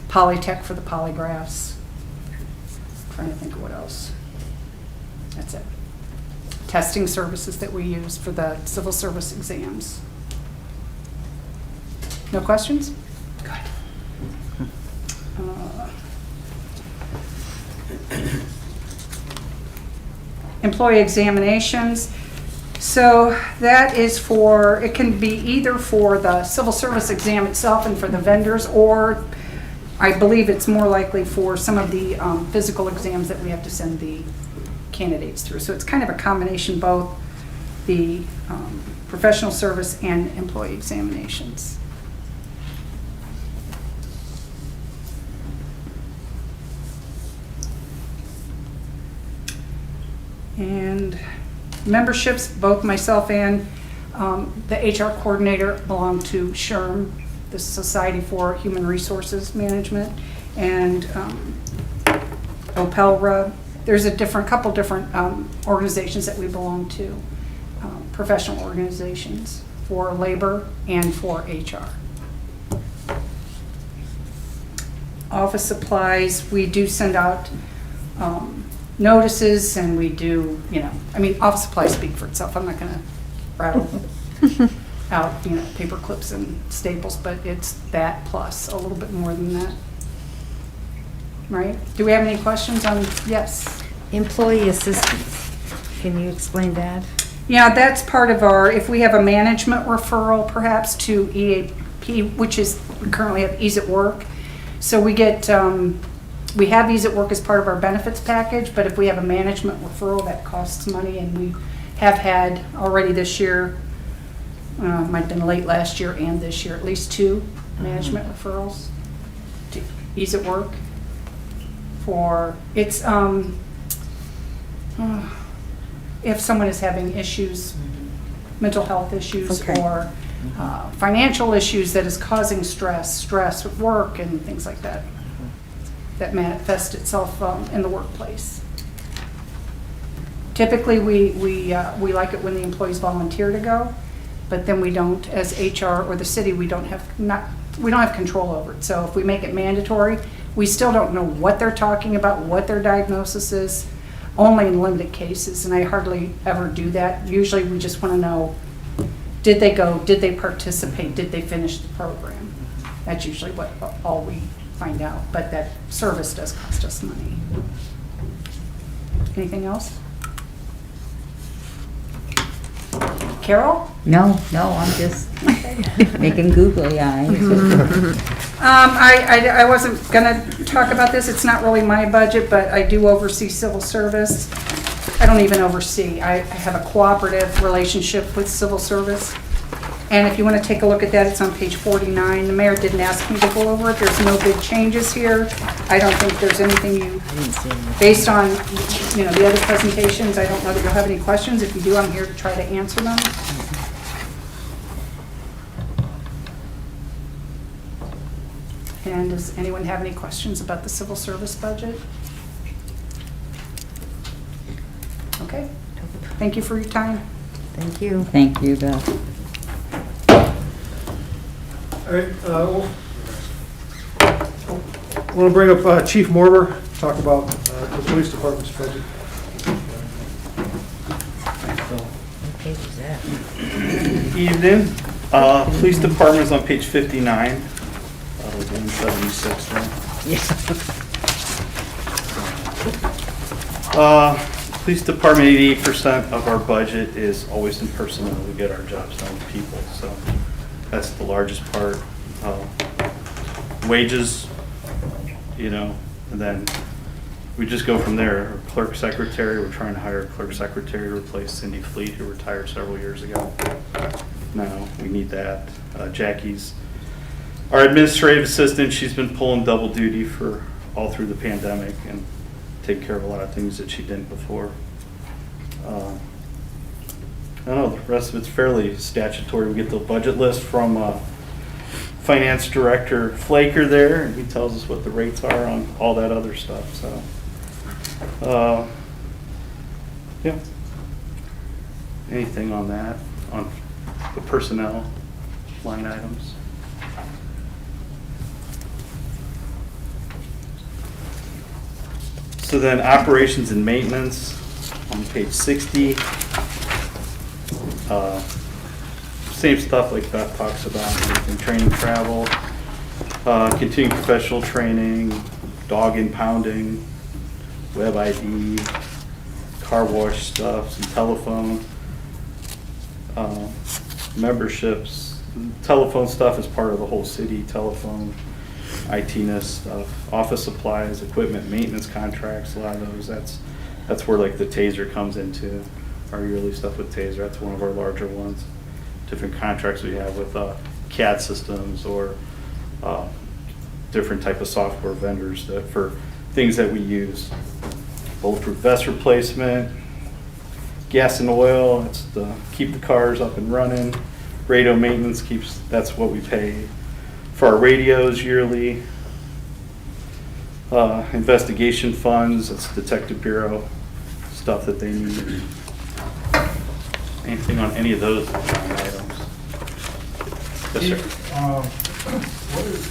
Polytech for the polygraphs. Trying to think of what else. That's it. Testing services that we use for the civil service exams. No questions? Good. Employee examinations. So that is for, it can be either for the civil service exam itself and for the vendors, or I believe it's more likely for some of the physical exams that we have to send the candidates through. So it's kind of a combination, both the professional service and employee examinations. And memberships, both myself and the HR coordinator belong to SHRM, the Society for Human Resources Management, and OPELRA. There's a couple different organizations that we belong to, professional organizations for labor and for HR. Office supplies, we do send out notices, and we do, office supplies speak for itself. I'm not going to rattle out, paper clips and staples, but it's that plus a little bit more than that. Right? Do we have any questions on, yes? Employee assistance, can you explain that? Yeah, that's part of our, if we have a management referral perhaps to EAP, which is, we currently have Ease at Work. So we get, we have Ease at Work as part of our benefits package, but if we have a management referral, that costs money, and we have had already this year, might have been late last year and this year, at least 2 management referrals to Ease at Work for, it's, if someone is having issues, mental health issues, Okay. or financial issues that is causing stress at work and things like that, that manifest itself in the workplace. Typically, we like it when the employees volunteer to go, but then we don't, as HR or the city, we don't have control over it. So if we make it mandatory, we still don't know what they're talking about, what their diagnosis is, only in limited cases, and I hardly ever do that. Usually we just want to know, did they go, did they participate, did they finish the program? That's usually all we find out, but that service does cost us money. Anything else? Carol? No, I'm just making googly eyes. I wasn't gonna talk about this, it's not really my budget, but I do oversee civil service. I don't even oversee, I have a cooperative relationship with civil service. And if you want to take a look at that, it's on page 49. The mayor didn't ask me to go over it, there's no big changes here. I don't think there's anything based on, the other presentations, I don't know that you'll have any questions. If you do, I'm here to try to answer them. And does anyone have any questions about the civil service budget? Okay, thank you for your time. Thank you. Thank you, Beth. All right, I want to bring up Chief Morber, talk about the police department's budget. What page is that? Evening. Police department is on page 59. 176 there. Police department, 88% of our budget is always in personnel. We get our jobs done with people, so that's the largest part. Wages, and then we just go from there. Our clerk secretary, we're trying to hire a clerk secretary to replace Cindy Fleet, who retired several years ago. Now, we need that. Jackie's our administrative assistant. She's been pulling double duty for all through the pandemic and take care of a lot of things that she didn't before. I don't know, the rest of it's fairly statutory. We get the budget list from Finance Director Flaker there, and he tells us what the rates are on all that other stuff, so. Yeah. Anything on that, on the personnel line items? So then operations and maintenance on page 60. Same stuff like Beth talks about, in training, travel, continuing professional training, dog impounding, web ID, car wash stuff, some telephone, memberships. Telephone stuff is part of the whole city, telephone, IT-ness stuff, office supplies, equipment, maintenance contracts, a lot of those, that's where like the TASER comes into, our yearly stuff with TASER, that's one of our larger ones. Different contracts we have with CAD systems or different type of software vendors that for things that we use. Bulletproof vest replacement, gas and oil, it's to keep the cars up and running. Radio maintenance that's what we pay for our radios yearly. Investigation funds, it's Detective Bureau stuff that they need. Anything on any of those line items? Yes, sir. What is,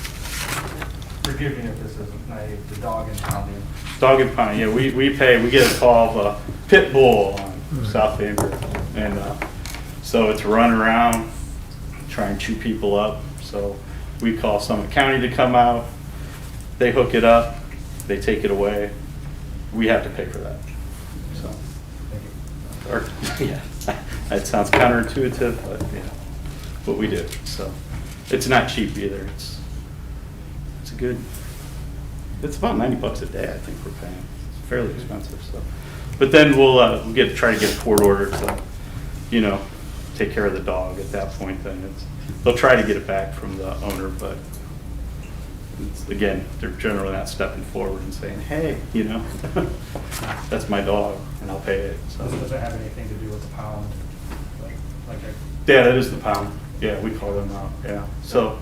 forgive me if this isn't naive, the dog impounding? Dog impounding, yeah, we get a call of a pit bull on South Vanguard. And so it's run around, try and chew people up. So we call Summit County to come out, they hook it up, they take it away. We have to pay for that. So, or, yeah, that sounds counterintuitive, but yeah, what we do. So it's not cheap either. It's it's about $90 a day, I think we're paying. It's fairly expensive. So, but then we'll try to get a court order to, take care of the dog at that point. Then they'll try to get it back from the owner, but again, they're generally not stepping forward and saying, hey, that's my dog and I'll pay it. So Does it have anything to do with the pound? Yeah, that is the pound. Yeah, we call them out. Yeah. So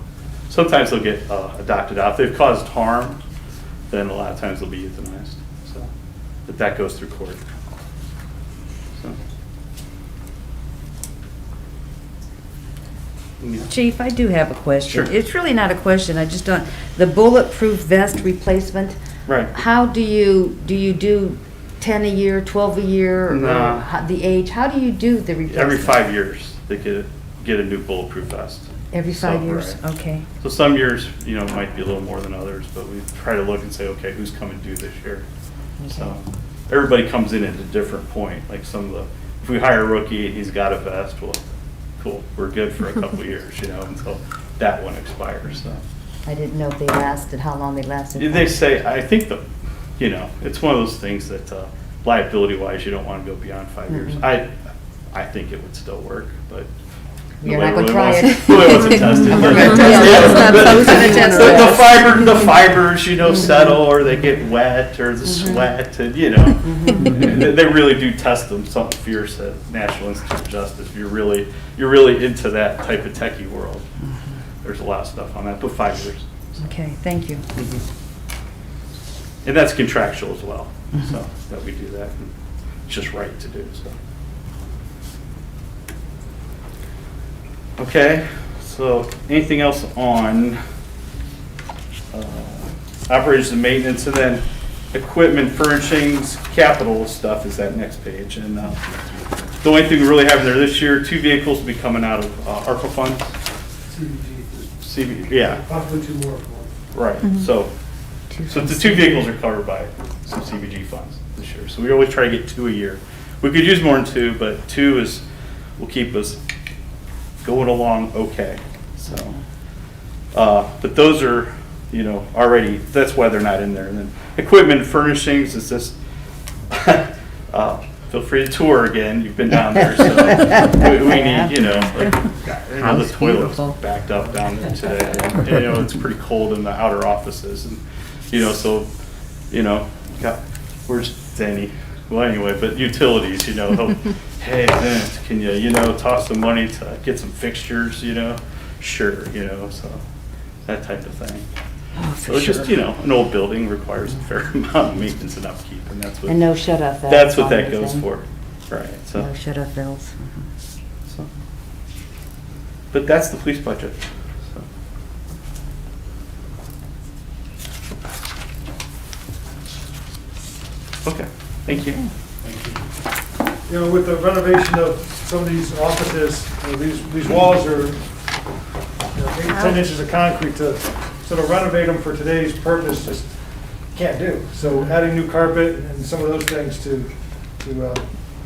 sometimes they'll get adopted out. If they've caused harm, then a lot of times they'll be euthanized. So, but that goes through court. So. Yeah. Chief, I do have a question. Sure. It's really not a question, I just don't, the bulletproof vest replacement, Right. how do you do 10 a year, 12 a year? No. Or the age, how do you do the replacement? Every 5 years, they get a new bulletproof vest. Every 5 years? Right. Okay. So some years, it might be a little more than others, but we try to look and say, okay, who's coming due this year? Okay. So everybody comes in at a different point. Like if we hire a rookie and he's got a vest, well, cool, we're good for a couple years, until that one expires. So I didn't know if they lasted, how long they lasted. they say, I think it's one of those things that liability-wise, you don't want to go beyond 5 years. I think it would still work, but You're not nobody going to try really it. Nobody wants to test it. We're gonna test it. The fibers, settle, or they get wet, or the sweat, and they really do test them. Something fierce at National Institute of Justice. You're really into that type of techie world. There's a lot of stuff on that, but 5 years. Okay, thank you. And that's contractual as well, so that we do that. And it's just right to do, so. Okay, so anything else on operations and maintenance, and then equipment, furnishings, capital stuff is that next page. And the only thing we really have there this year, 2 vehicles will be coming out of ARPA funds. CBG, yeah. Possibly 2 more. Right, so the 2 vehicles are covered by some CBG funds this this year. So we always try to get 2 a year. We could use more than 2, but 2 will keep us going along okay. So, but those are, already, that's why they're not in there. And then equipment and furnishings is just, feel free to tour again. You've been down there, so we need, the toilet's backed up down there today. And, it's pretty cold in the outer offices, and where's Danny? Well, anyway, but utilities, hey, Vince, can you, toss some money to get some fixtures, Sure, so that type of thing. So it's just, an old building requires a fair amount of maintenance and upkeep, and that's what. And no shut-off valves. That's what that on goes everything. for, right, so. No shut-off valves. So. But that's the police budget, so. Okay, thank you. With the renovation of some of these offices, these walls are 8-10 inches of concrete to sort of renovate them for today's purpose just can't do. So adding new carpet and some of those things to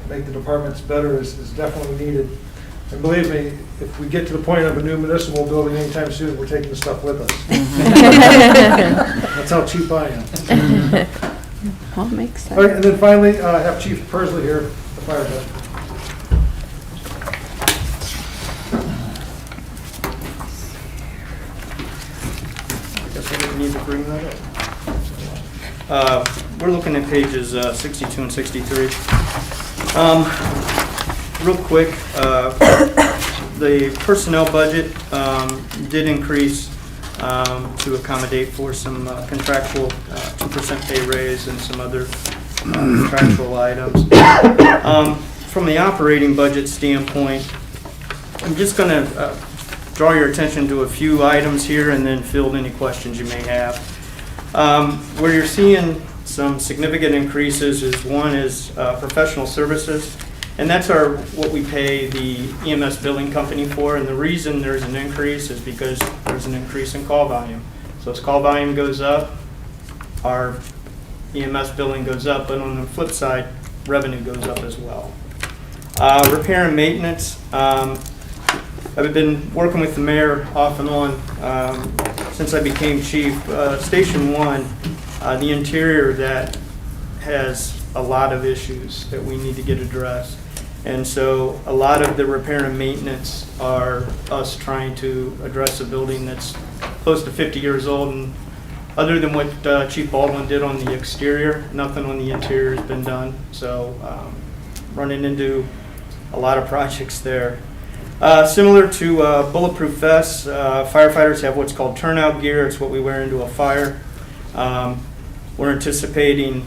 make the departments better is definitely needed. And believe me, if we get to the point of a new municipal building anytime soon, we're taking the stuff with us. That's how cheap I am. Well, it makes sense. All right, and then finally, I have Chief Persley here, the fire chief. I guess I didn't need to bring that up. We're looking at pages 62 and 63. Real quick, the personnel budget did increase to accommodate for some contractual 2% pay raise and some other contractual items. From the operating budget standpoint, I'm just going to draw your attention to a few items here and then field any questions you may have. Where you're seeing some significant increases is one is professional services, and that's what we pay the EMS billing company for. And the reason there's an increase is because there's an increase in call volume. So as call volume goes up, our EMS billing goes up, but on the flip side, revenue goes up as well. Repair and maintenance. I've been working with the mayor off and on since I became chief. Station 1, the interior of that has a lot of issues that we need to get addressed. And so a lot of the repair and maintenance are us trying to address a building that's close to 50 years old. And other than what Chief Baldwin did on the exterior, nothing on the interior has been done. So running into a lot of projects there. Similar to bulletproof vests, firefighters have what's called turnout gear. It's what we wear into a fire. We're anticipating,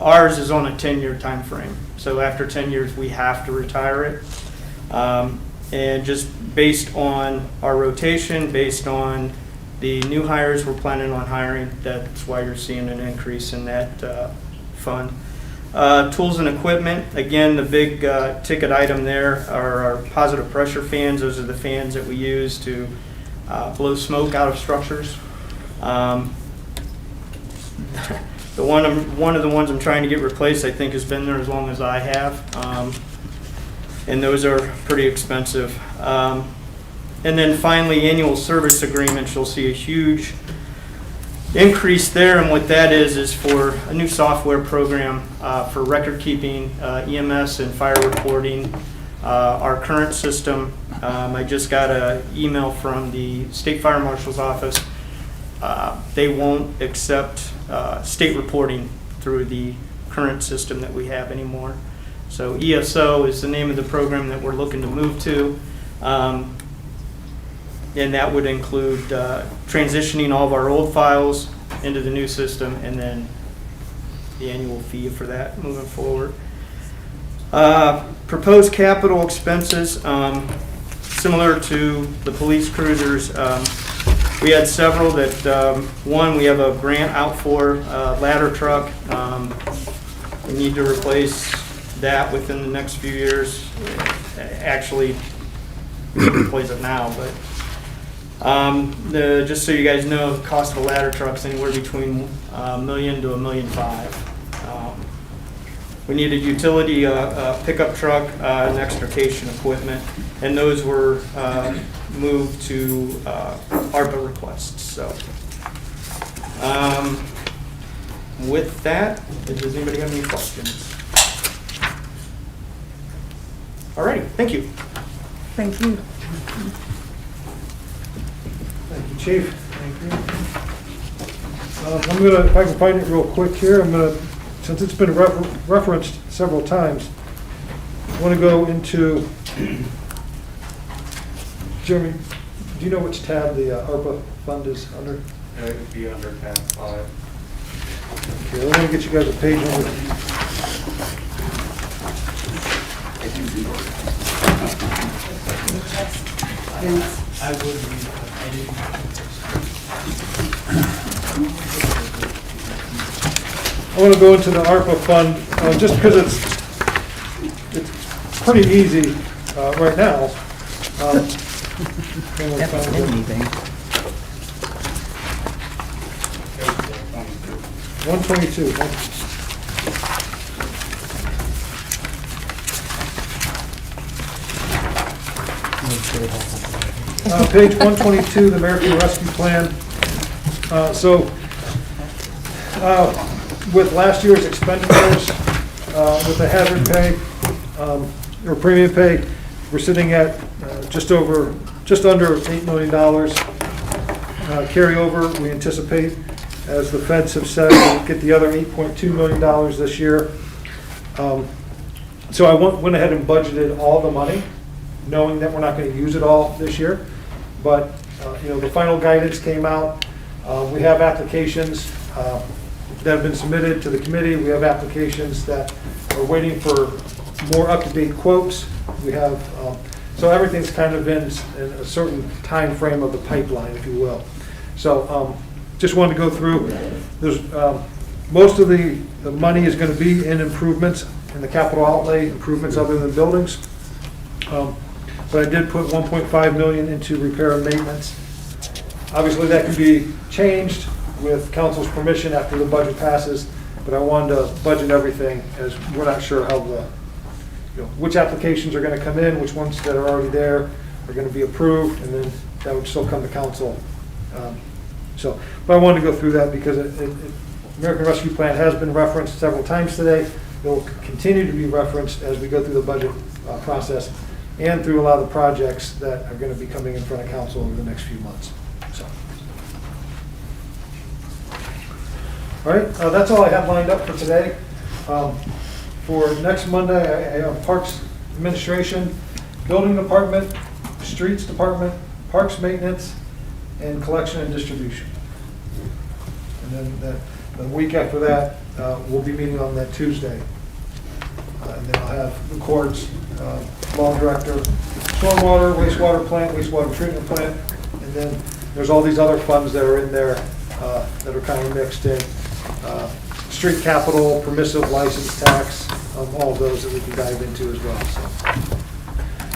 ours is on a 10-year time frame. So after 10 years, we have to retire it. And just based on our rotation, based on the new hires we're planning on hiring, that's why you're seeing an increase in that fund. Tools and equipment, again, the big ticket item there are our positive pressure fans. Those are the fans that we use to blow smoke out of structures. One of the ones I'm trying to get replaced, I think, has been there as long as I have, and those are pretty expensive. And then finally, annual service agreements, you'll see a huge increase there, and what that is for a new software program for record keeping, EMS and fire reporting. Our current system, I just got an email from the State Fire Marshal's office. They won't accept state reporting through the current system that we have anymore. So ESO is the name of the program that we're looking to move to. And that would include transitioning all of our old files into the new system, and then the annual fee for that moving forward. Proposed capital expenses, similar to the police cruisers. We had several that, one, we have a grant out for ladder truck. We need to replace that within the next few years. Actually, we can replace it now, but just so you guys know, the cost of a ladder truck is anywhere between $1 million to $1.5 million. We needed utility pickup truck and extrication equipment, and those were moved to ARPA requests. So, with that, does anybody have any questions? All right, thank you. Thank you. Thank you, Chief. Thank you. I'm gonna, if I can find it real quick here, I'm gonna, since it's been referenced several times, I want to go into, Jeremy, do you know which tab the ARPA fund is under? It would be under tab 5. Okay, let me get you guys a page number. I would read I want to go into the ARPA fund, just because it's pretty easy right now. Anything. 122. Page 122, the American Rescue Plan. With last year's expenditures, with the hazard pay, or premium pay, we're sitting at just under $8 million. Carryover, we anticipate, as the feds have said, we'll get the other $8.2 million this year. So I went ahead and budgeted all the money, knowing that we're not going to use it all this year. But the final guidance came out. We have applications that have been submitted to the committee. We have applications that are waiting for more up-to-date quotes. We have, so everything's kind of in a certain time frame of the pipeline, if you will. So just wanted to go through. There's most of the money is going to be in improvements, in the capital outlay improvements other than buildings. But I did put $1.5 million into repair and maintenance. Obviously, that can be changed with council's permission after the budget passes, but I wanted to budget everything, as we're not sure how which applications are going to come in, which ones that are already there are going to be approved, and then that would still come to council. But I wanted to go through that because American Rescue Plan has been referenced several times today. It will continue to be referenced as we go through the budget process and through a lot of the projects that are going to be coming in front of council over the next few months. All right, that's all I have lined up for today. For next Monday, I have Parks Administration, Building Department, Streets Department, Parks Maintenance, and Collection and Distribution. And then the week after that, we'll be meeting on that Tuesday. And then I'll have the courts, law director, stormwater, wastewater plant, wastewater treatment plant, and then there's all these other funds that are in there that are kind of mixed in. Street capital, permissive license tax, all of those that we can dive into as well. So,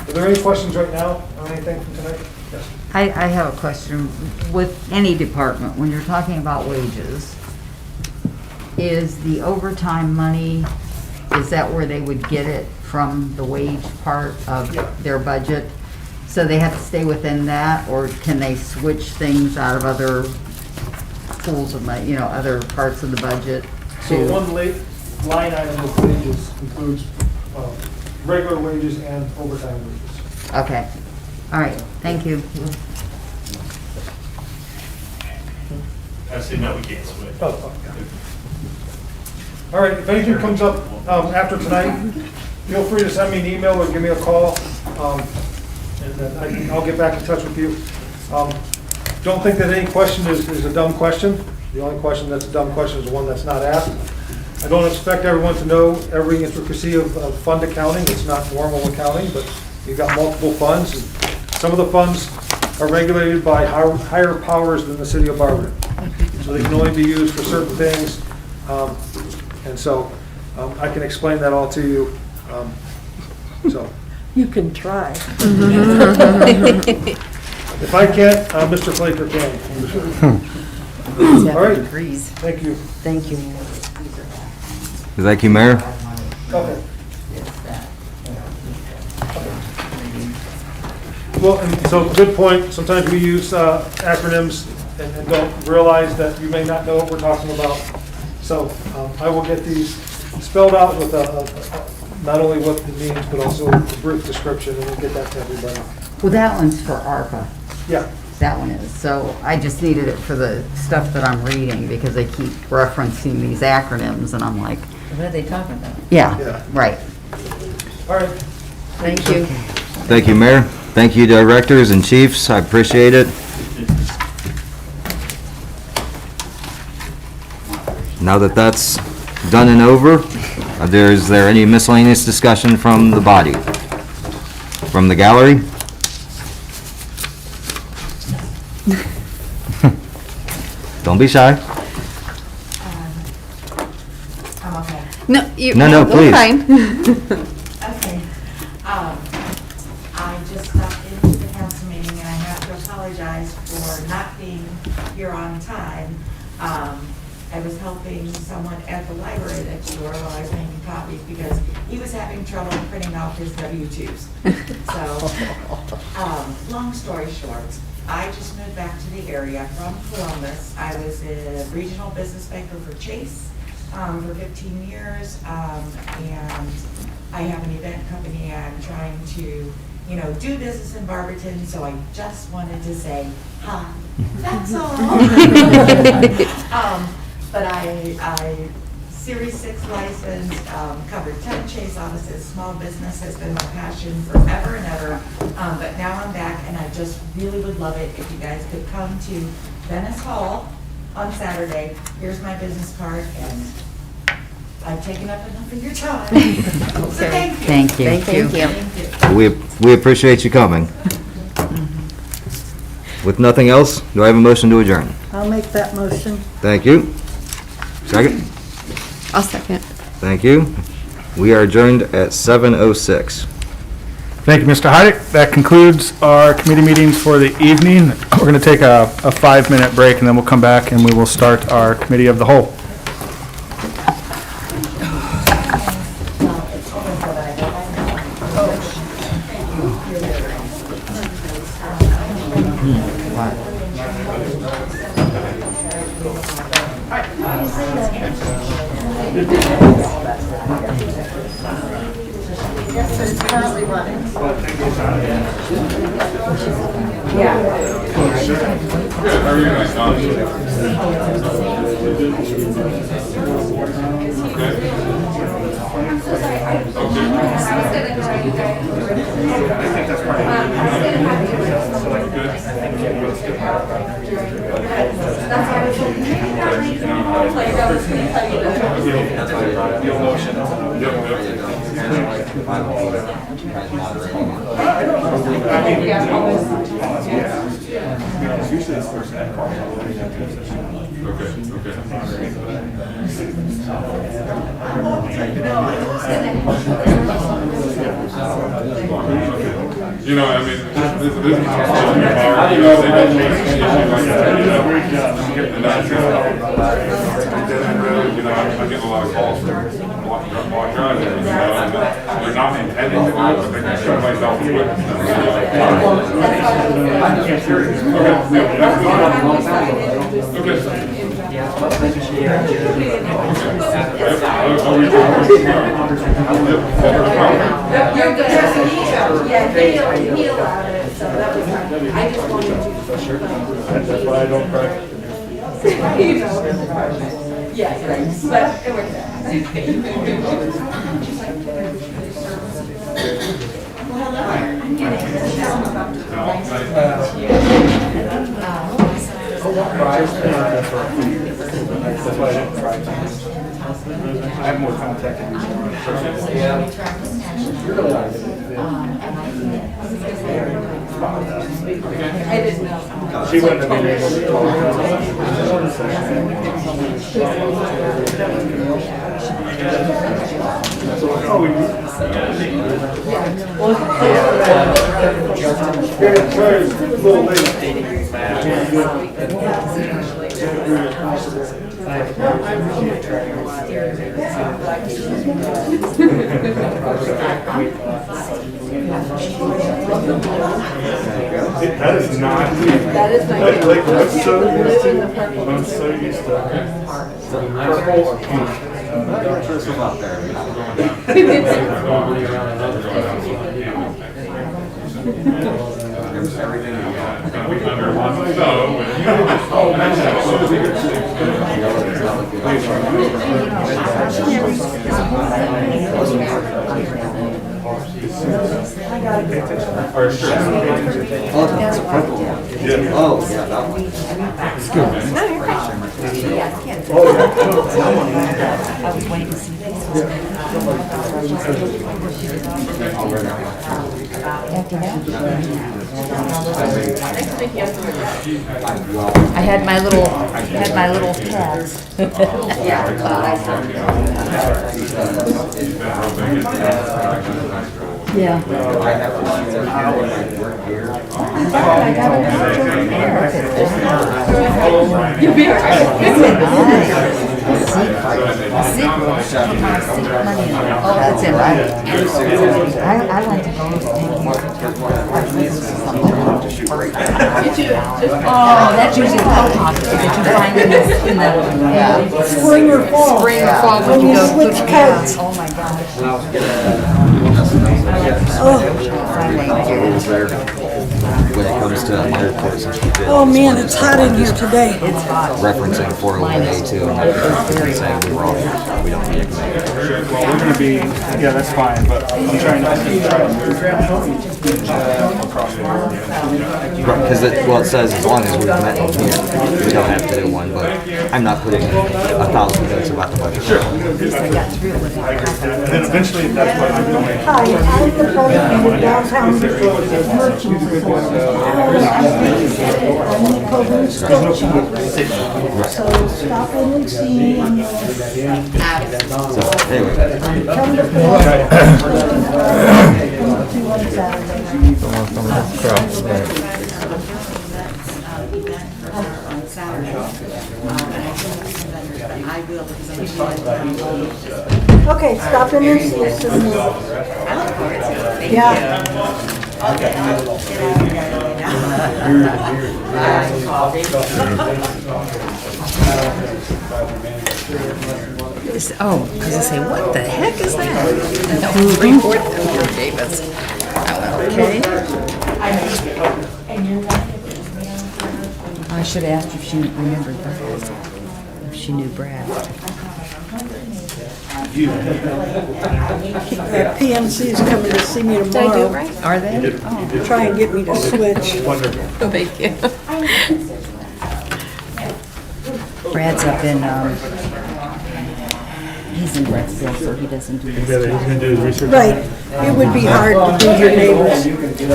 are there any questions right now on anything from tonight? Yes. I have a question. With any department, when you're talking about wages, is the overtime money, is that where they would get it from, the wage part of their budget? So they have to stay within that, or can they switch things out of other pools of money, other parts of the budget? So one line item of wages includes regular wages and overtime wages. Okay. All right. Thank you. I said no, we can't switch. Oh, okay. All right, if anything comes up after tonight, feel free to send me an email or give me a call, and then I'll get back in touch with you. Don't think that any question is a dumb question. The only question that's a dumb question is the one that's not asked. I don't expect everyone to know every intricacy of fund accounting. It's not normal accounting, but you've got multiple funds. And some of the funds are regulated by higher powers than the city of Barberton. So they can only be used for certain things. And so I can explain that all to you. You can try. If I can't, Mr. Flaker can. All right. Agrees. Thank you. Thank you. Thank you, Mayor. Okay. It's that. Well, and so, good point. Sometimes we use acronyms and don't realize that you may not know what we're talking about. So I will get these spelled out with not only what it means, but also a brief description, and we'll get that to everybody. Well, that one's for ARPA. Yeah. That one is. So I just needed it for the stuff that I'm reading because they keep referencing these acronyms, and I'm like, What are they talking about? Yeah. right. All right. Thank you. Thank you, Mayor. Thank you, directors and chiefs. I appreciate it. Now that that's done and over, is there any miscellaneous discussion from the body? From the gallery? Don't be shy. I'm okay. No, you. No, we're please. fine. Okay. I just stopped into the council meeting and I have to apologize for not being here on time. I was helping someone at the library next door while I was making copies because he was having trouble printing off his W-2s. So, long story short, I just moved back to the area from Columbus. I was a regional business banker for Chase for 15 years, and I have an event company. I'm trying to, do business in Barberton, so I just wanted to say hi. That's all. But I Series 6 licensed, covered 10 Chase offices. Small business has been my passion forever and ever. But now I'm back, and I just really would love it if you guys could come to Venice Hall on Saturday. Here's my business card, and I've taken up enough of your time. So thank you. Thank you. We appreciate you coming. With nothing else, do I have a motion to adjourn? I'll make that motion. Thank you. Second? I'll second. Thank you. We are adjourned at 7:06. Thank you, Mr. Heidick. That concludes our committee meetings for the evening. We're going to take a 5-minute break, and then we'll come back and we will start our committee of the whole. I get a lot of calls from while driving, they're not intending to do it, but they can show myself as witness. You're good. Yeah, he allowed it, so that was fine. I just wanted to. That's why I don't cry. Yeah, right, but it worked out. Well, hello. I'm getting That's why I didn't try. I have more contact than I didn't know. She wouldn't have been able to That is not. That is my Like, favorite. I'm so Blue used to, and the purple. I'm so used to purple or pink. Oh, that's a purple one. Oh, yeah, that one. I had my little pads. Yeah. Oh, that's it, right? I like to go Oh, that's usually the pocket that you find in the Spring or fall. spring or fall when you go Switch coats. Oh my gosh. When it comes to airports and shit. Oh man, it's hot in here today. Referencing 401A2 and saying we were all here, we don't need a committee. Well, we're gonna be, yeah, that's fine, but I'm trying to across the board. Because it says as long as we've met in here, we don't have to do one, but I'm not putting 1,000 notes about the budget. Sure. And then eventually, that's what I'm going. Hi, I'm the president of Downtown Merchants. I'm the Coburn Still Shop. So stop in and see me. So, anyway. Come to Phil. 2 on Saturday. Okay, stop in and see us. Yeah. Oh, because I say, what the heck is that? No, report that you gave us. Okay. I should have asked if she remembered Brad, if she knew Brad. PMC is coming to see me tomorrow. Did I do it right? Are they? Oh. Try and get me to switch. Oh, thank you. Brad's up in, he's in Brexville, so he doesn't do this. He's gonna do his research. Right. It would be hard to do your neighbors.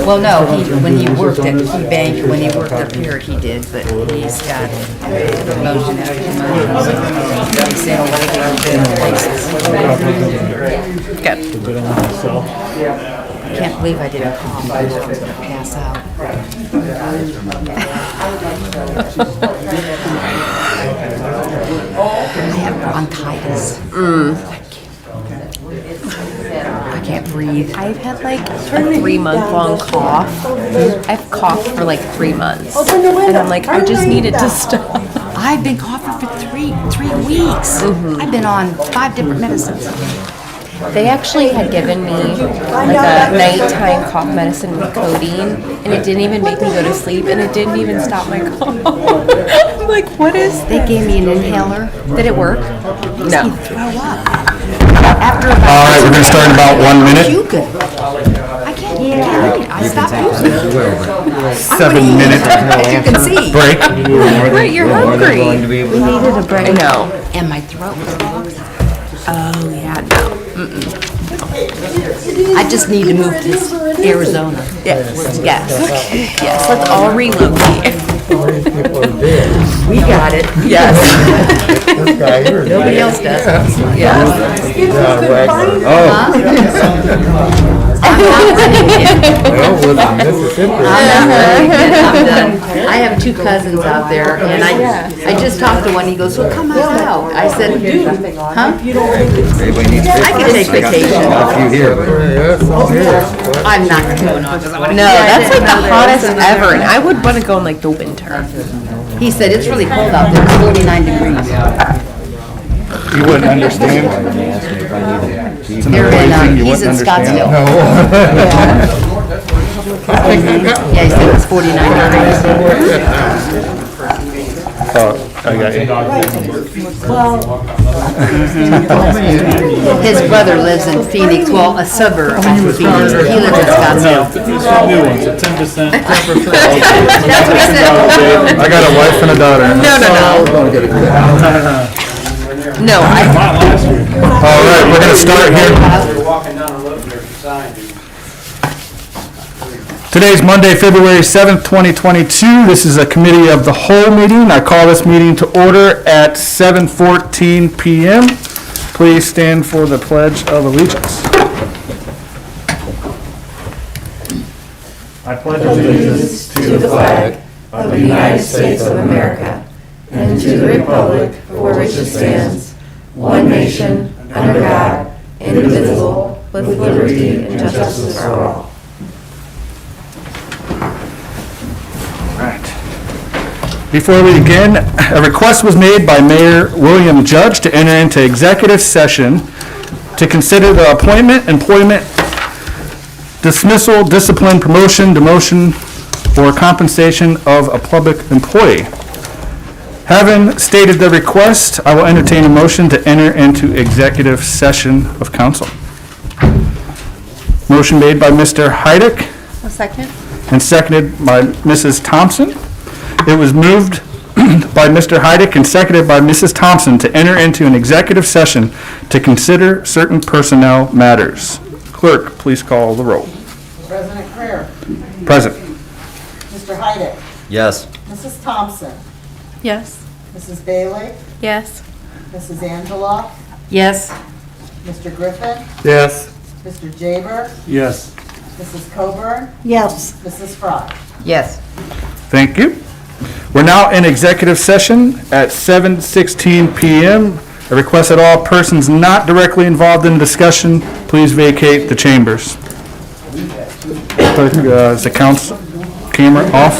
Well, no, when he worked at Key Bank, when he worked up here, he did, but he's got promotion after promotion. He's in regular places. Good. I can't believe I didn't call him. I was going to pass out. I have bronchitis. I can't breathe. I've had like a 3-month-long cough. I've coughed for like 3 months. Open the window. And I'm like, I just needed to stop. I've been coughing for three weeks. I've been on 5 different medicines. They actually had given me like a nighttime cough medicine with codeine, and it didn't even make me go to sleep, and it didn't even stop my cough. I'm like, what is They gave me an inhaler. Did it work? Makes No. me throw up. After about All right, we're going to start in about 1 minute. puking. I can't read. I stopped puking. 7-minute You can see. break. Right, you're hungry. We needed a break. I know. And my throat was blocked. Oh, yeah, no. I just need to move to Arizona. Yes, yes. Yes, let's all relocate. We got it. Yes. Nobody else does. Yes. If you could find I'm not running again. Well, was it Mississippi? I'm not running again. I'm done. I have two cousins out there, and I just talked to one, he goes, well, come on out. I said, dude, huh? Everybody needs I can take vacation. a few here. Yeah, it's on here. I'm not going on, because I want to. No, that's like the hottest ever, and I would want to go in like the winter. He said, it's really cold out there, it's 49 degrees. You wouldn't understand. It's an They're in, amazing, you he's in wouldn't understand. Scottsdale. Yeah, he said it's 49 degrees. Oh, I got you. His brother lives in Phoenix, well, a suburb of Phoenix. He lives in Scottsdale. New ones, at 10%. That's what he said. I got a wife and a daughter. No. No, All right, we're gonna start here. You're walking down the road, there's a sign. Today's Monday, February 7th, 2022. This is a committee of the whole meeting. I call this meeting to order at 7:14 PM. Please stand for the Pledge of Allegiance. I pledge allegiance to the flag of the United States of America and to the republic for which it stands, one nation, under God, indivisible, with liberty and justice for all. Before we begin, a request was made by Mayor William Judge to enter into executive session to consider the appointment, employment, dismissal, discipline, promotion, demotion, or compensation of a public employee. Having stated the request, I will entertain a motion to enter into executive session of council. Motion made by Mr. Heidick a second. and seconded by Mrs. Thompson. It was moved by Mr. Heidick and seconded by Mrs. Thompson to enter into an executive session to consider certain personnel matters. Clerk, please call the roll. President Creer. Present. Mr. Heidick. Yes. Mrs. Thompson. Yes. Mrs. Bailey. Yes. Mrs. Angela. Yes. Mr. Griffin. Yes. Mr. Jaber. Yes. Mrs. Coburn. Yes. Mrs. Fry. Yes. Thank you. We're now in executive session at 7:16 PM. I request that all persons not directly involved in the discussion, please vacate the chambers. Is the council camera off?